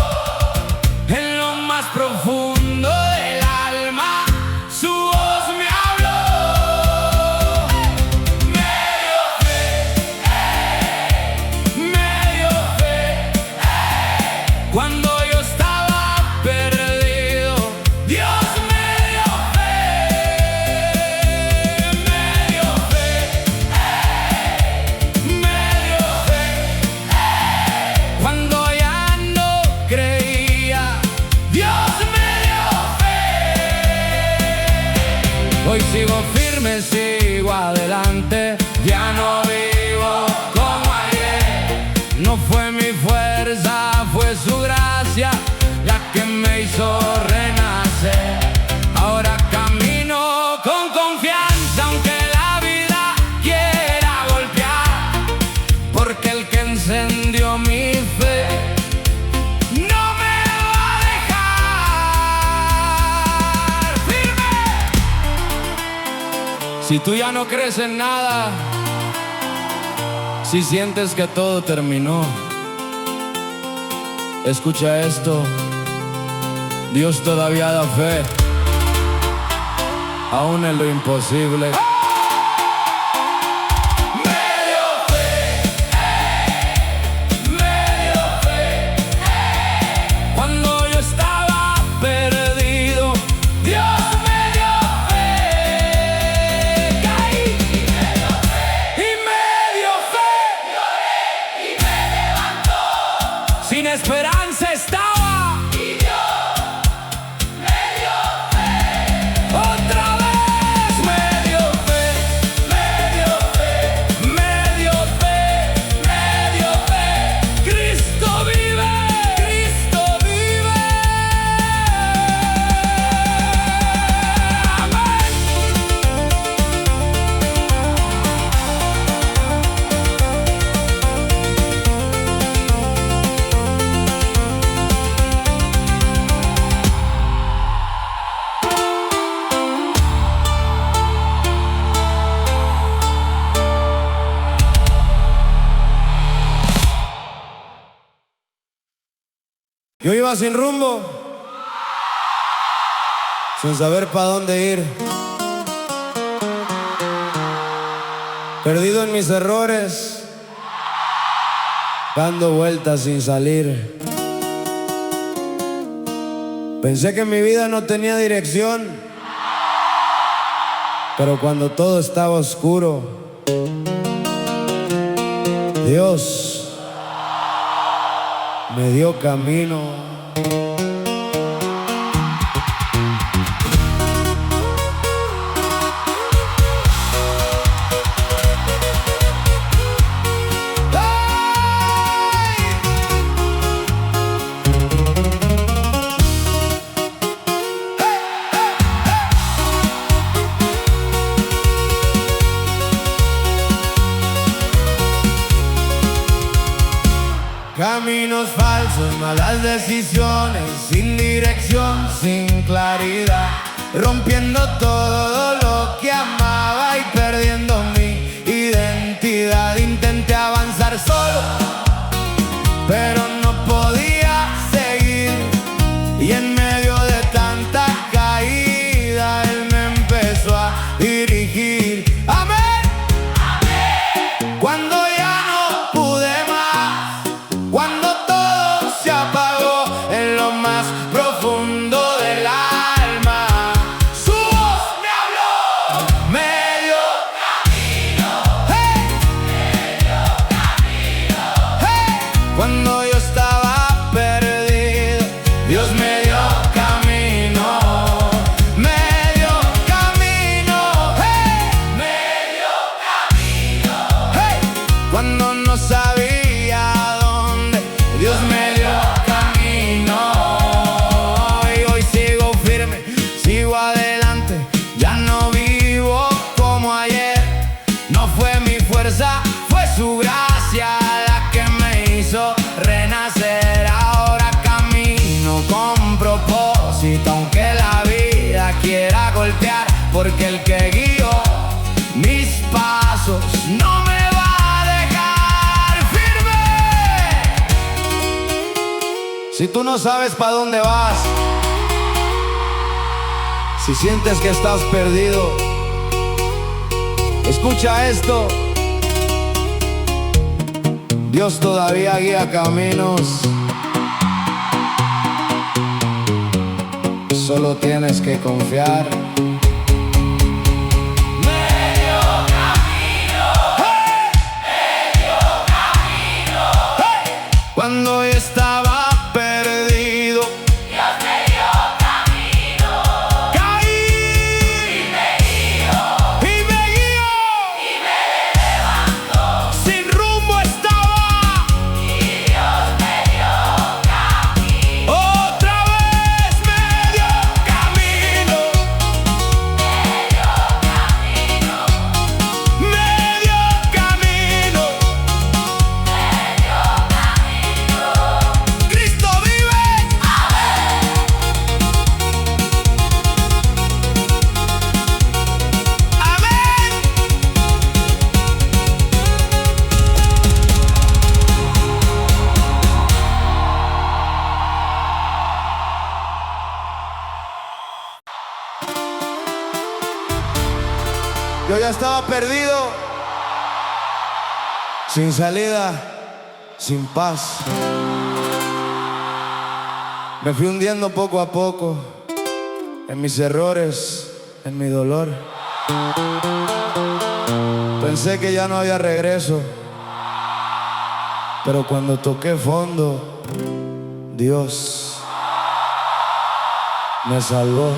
S1: en lo más profundo del alma, su voz me habló. Me dio fe, me dio fe. Cuando yo estaba perdido, Dios me dio fe. Me dio fe, me dio fe. Cuando ya no creía, Dios me dio fe. Hoy sigo firme, sigo adelante, ya no vivo como ayer. No fue mi fuerza, fue su gracia la que me hizo renacer. Ahora camino con confianza, aunque la vida quiera golpear, porque el que encendió mi fe no me va a dejar. ¡Firme! Si tú ya no crees en nada, si sientes que todo terminó, escucha esto: Dios todavía da fe, aún en lo imposible. Me dio fe, me dio fe. Cuando yo estaba perdido, Dios me dio fe. Caí y me dio fe.
S2: lloré y me levantó.
S1: Sin esperanza Yo iba sin rumbo, sin saber para dónde ir, perdido en mis errores, dando vueltas sin salir. Pensé que mi vida no tenía dirección, pero cuando todo estaba oscuro, Dios me dio camino. Caminos falsos, malas decisiones, sin dirección, sin claridad, rompiendo todo lo que amaba y perdiendo mi identidad. Intenté avanzar solo, pero no podía seguir, y en medio de tanta caída Él me empezó a dirigir. Amén, amén. Cuando cuando todo se apagó en lo más profundo del alma, su voz me habló, me dio camino, hey, me dio camino, hey. Cuando yo estaba perdido, Dios me dio camino, me dio camino, hey, me dio camino, hey. Cuando no sabía, Dios me dio camino, y hoy sigo firme, sigo adelante, ya no vivo como ayer. No fue mi fuerza, fue su gracia la que me hizo renacer. Ahora camino con propósito, aunque la vida quiera golpear, porque el que guió mis pasos no me Si tú no sabes para dónde vas, si sientes que estás perdido, escucha esto. Dios todavía guía caminos, solo tienes que confiar. Cuando yo estaba perdido, Dios me dio camino. Caí y me guió, y me levantó. Sin rumbo estaba y Dios me dio camino. Otra vez me dio camino, me dio camino, me dio camino, me dio camino. Cristo vive, amén. Amén. Yo ya estaba perdido, sin salida, sin paz. Me fui hundiendo poco a poco en mis errores, en mi dolor. Pensé que ya no había regreso, pero cuando toqué fondo, Dios me salvó.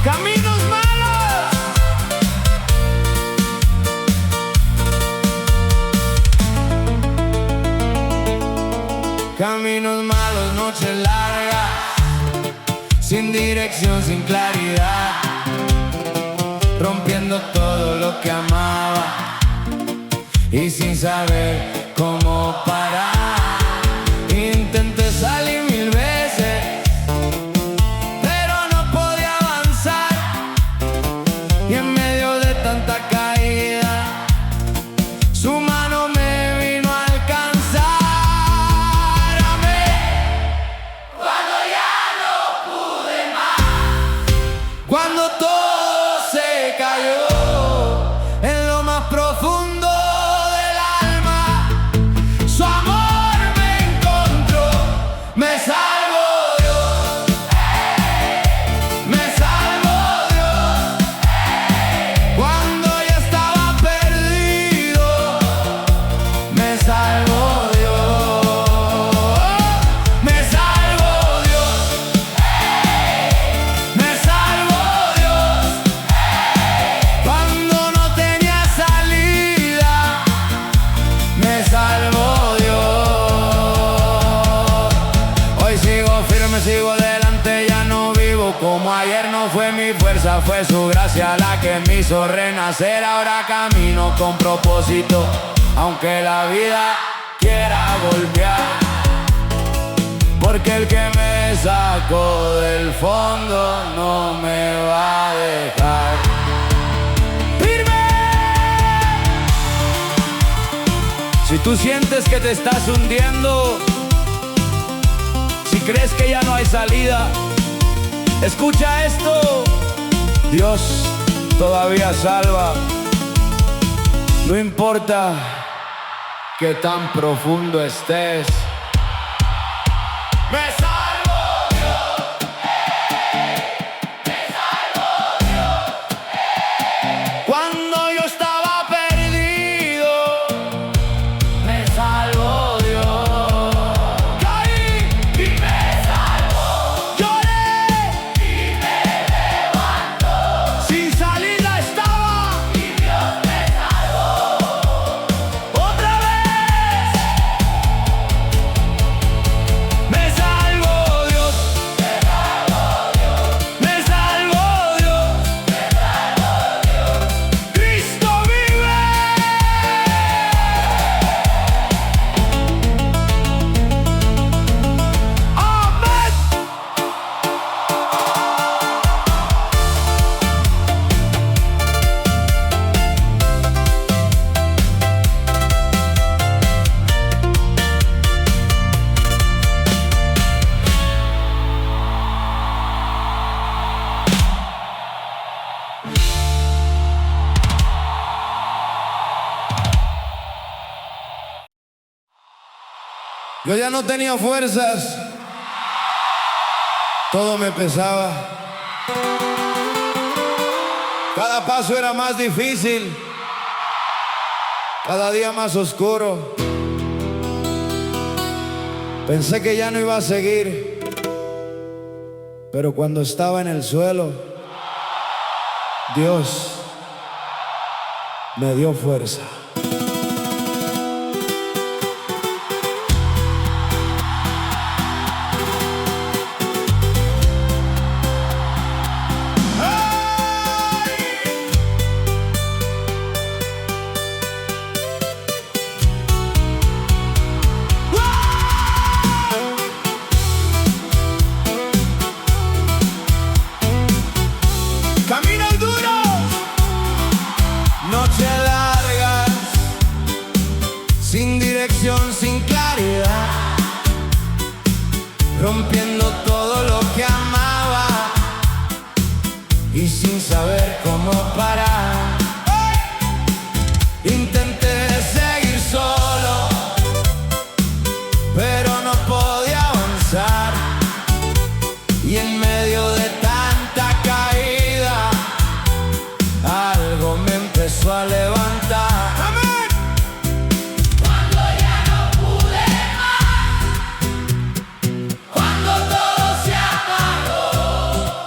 S1: Caminos malos, caminos malos, noches largas, sin dirección, sin claridad, rompiendo todo lo que amaba y sin saber cómo parar. Intenté salir 1000 veces, pero no podía avanzar, y en medio de tanta caída su mano me vino a alcanzar. Amén.
S2: Cuando ya no pude más,
S1: Cuando todo se cayó en lo más profundo del alma, su amor me encontró, me salvó Dios, me salvó Dios. Cuando ya estaba perdido, me salvó Dios, me salvó Dios, me salvó Dios. Cuando no tenía salida, me salvó Dios. Hoy sigo firme, sigo adelante, ya no vivo como ayer. No fue mi fuerza, fue su gracia la que me hizo renacer. Ahora camino con propósito, aunque la vida quiera golpear, porque el que me sacó del fondo no me va a dejar. ¡Firme! Si tú sientes que te estás hundiendo, si crees que ya no hay salida, escucha esto: Dios todavía salva. No importa que tan profundo estés, me salvo Dios, me salvo Dios. Cuando yo estaba perdido, me salvó Dios. Caí y me salvó, lloré y me levantó, sin salida estaba y Dios me salvó. Otra vez me salvó Dios, me salvó Dios, me salvó Dios, me salvó Dios. Cristo vive. Amén. Yo ya no tenía fuerzas, todo me pesaba, cada paso era más difícil, cada día más oscuro. Pensé que ya no iba a seguir, pero cuando estaba en el suelo, Dios me dio fuerza. Caminos duros, noches largas, sin dirección, sin claridad, rompiendo todo lo que amaba y sin saber cómo parar. Intenté seguir solo, pero no podía avanzar, y en medio de tanta caída algo me empezó a levantar. ¡Amén!
S2: cuando ya no pude más, cuando todo se apagó,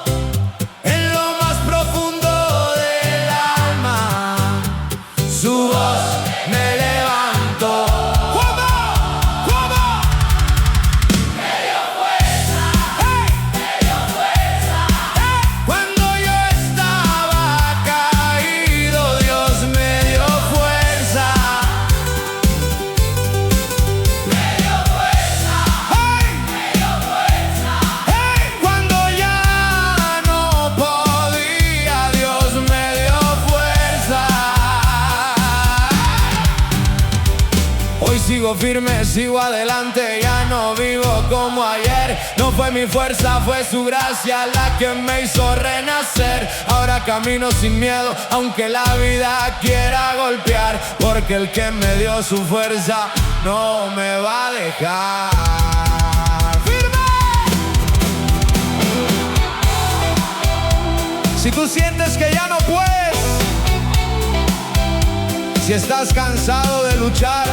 S1: En lo más profundo del alma, su voz me levantó. ¿Cómo? ¿Cómo?
S2: me dio fuerza,
S1: ¡Hey!
S2: me dio fuerza,
S1: Cuando yo estaba caído, Dios me dio fuerza. sigo firme, sigo adelante, ya no vivo como ayer. No fue mi fuerza, fue su gracia la que me hizo renacer. Ahora camino sin miedo, aunque la vida quiera golpear, porque el que me dio su fuerza no me va a dejar. ¡Firme! Si tú sientes que ya no puedes, si estás cansado de luchar,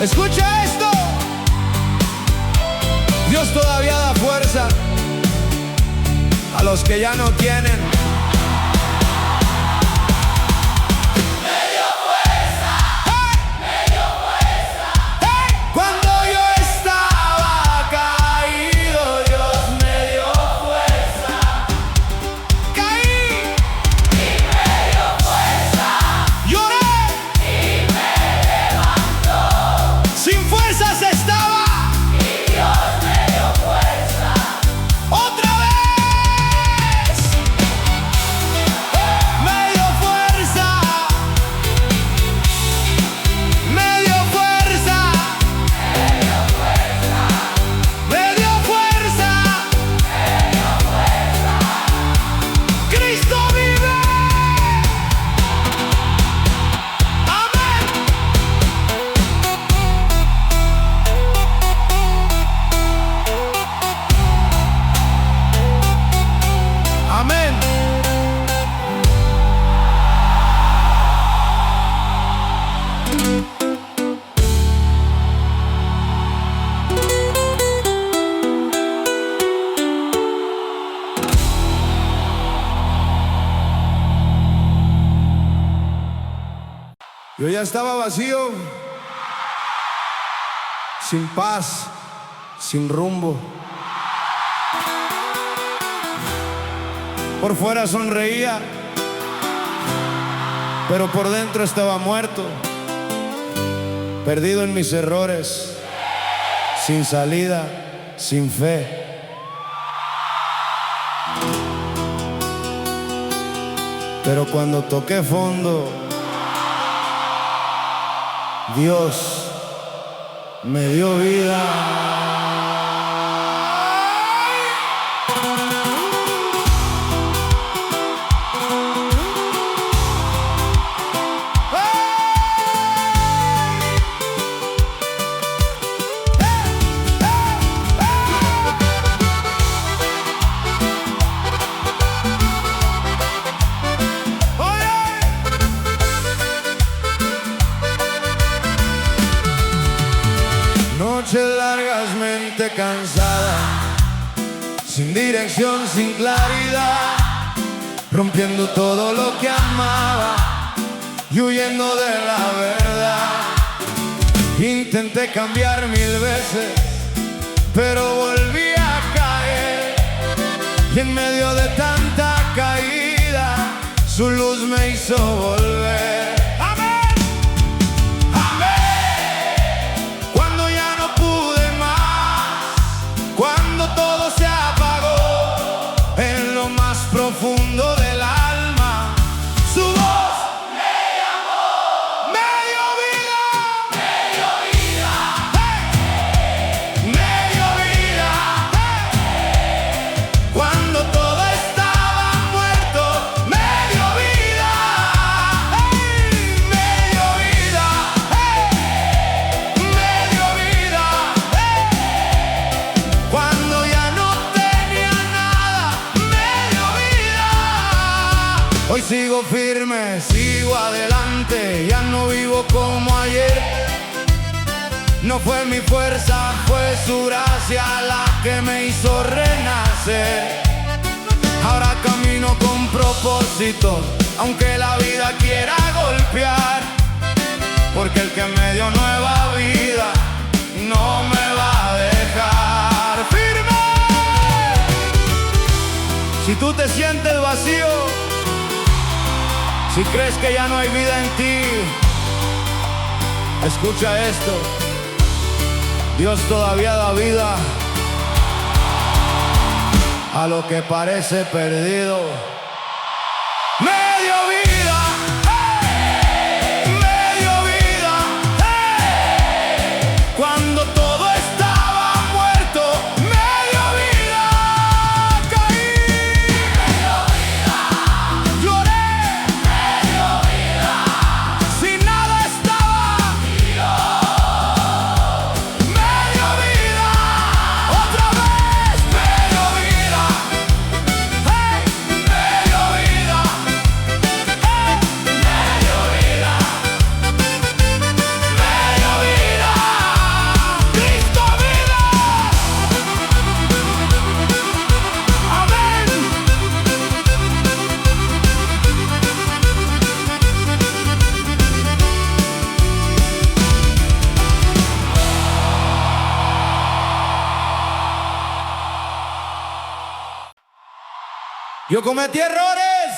S1: escucha esto. Dios todavía da fuerza a los que ya no tienen.
S2: Me dio fuerza,
S1: ¡Hey!
S2: me dio fuerza.
S1: ¡Hey! Cuando yo estaba caído, Dios me dio fuerza. Caí
S2: Y me dio fuerza,
S1: lloré
S2: y me levantó.
S1: sin fuerzas estaba.
S2: Y Dios me dio fuerza.
S1: ¡Otra vez! Me dio fuerza. Me dio fuerza. Me dio fuerza. Cristo vive. Amén. Amén. Yo ya estaba vacío, sin paz, sin rumbo. Por fuera sonreía, pero por dentro estaba muerto, perdido en mis errores, sin salida, sin fe. Pero cuando toqué fondo, Dios me dio vida. Noches largas, mente cansada, sin dirección, sin claridad, rompiendo todo lo que amaba y huyendo de la verdad. Intenté cambiar 1000 veces, pero volví a caer, y en medio de tanta caída, su luz me hizo volver. Profundo del alma, su voz
S2: Me llamó,
S1: me dio vida,
S2: me dio vida,
S1: hey, me dio vida, hey. Cuando todo estaba muerto, me dio vida, hey, me dio vida, hey, me dio vida, hey. Cuando ya no tenía nada, hoy sigo firme, sigo adelante, ya no vivo como ayer. No fue mi fuerza, fue su gracia la que me hizo renacer. Ahora camino con propósito, aunque la vida quiera golpear, porque el que me dio nueva vida no me va a dejar. ¡Firme! Si tú te sientes vacío, si crees que ya no hay vida en ti, escucha esto. Dios todavía da vida a lo que parece perdido. Me dio vida, hey, me dio vida, hey. Yo cometí errores,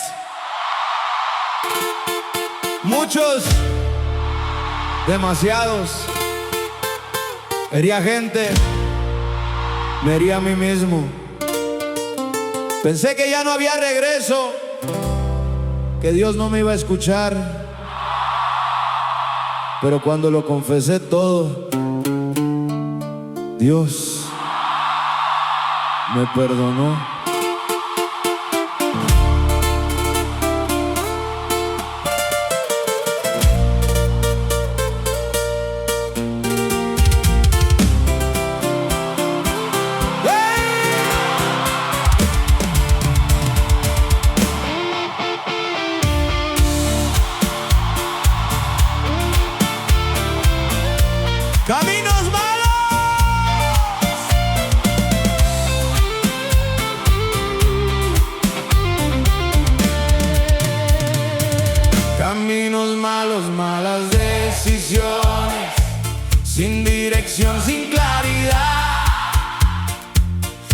S1: muchos, demasiados. Herí a gente, me herí a mí mismo. Pensé que ya no había regreso, que Dios no me iba a escuchar. Pero cuando lo confesé todo, Dios me perdonó. Caminos malos, caminos malos, malas decisiones, sin dirección, sin claridad,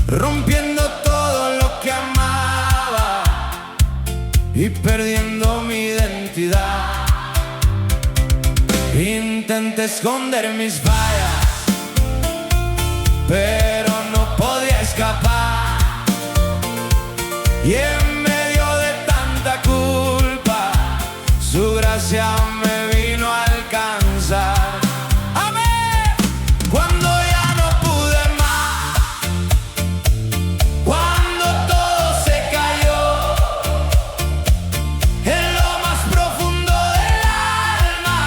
S1: rompiendo todo lo que amaba y perdiendo mi identidad. Intenté esconder mis fallas, pero no podía escapar. Y en medio de tanta culpa, su gracia me vino a alcanzar. Amén. Cuando ya no pude más, cuando todo se cayó, en lo más profundo del alma,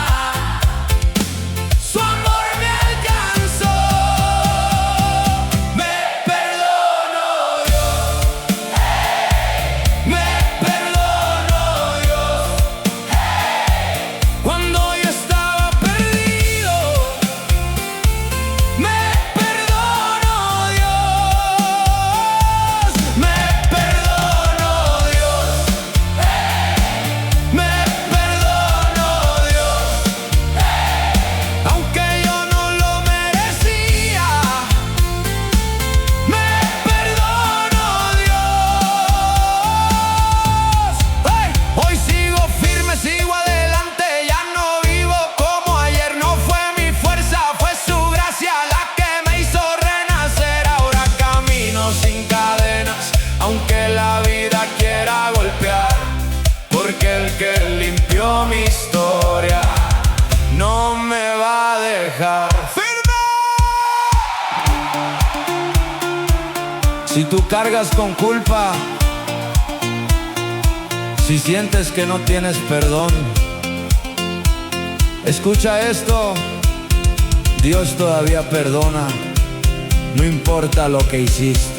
S1: su amor me alcanzó. Me perdonó Dios, me perdonó Dios. Cuando yo estaba perdido, me perdonó Dios, me perdonó Dios, me perdonó Dios. Aunque yo no lo merecía, me perdonó Dios. ¡Hey! Hoy sigo firme, sigo adelante, ya no vivo como ayer. No fue mi fuerza, fue su gracia la que me hizo renacer. Ahora camino sin cadenas, aunque la vida quiera golpear, porque el que limpió mi historia no me va a dejar. ¡Firme! Si tú cargas con culpa, si sientes que no tienes perdón, escucha esto: Dios todavía perdona, no importa lo que hiciste.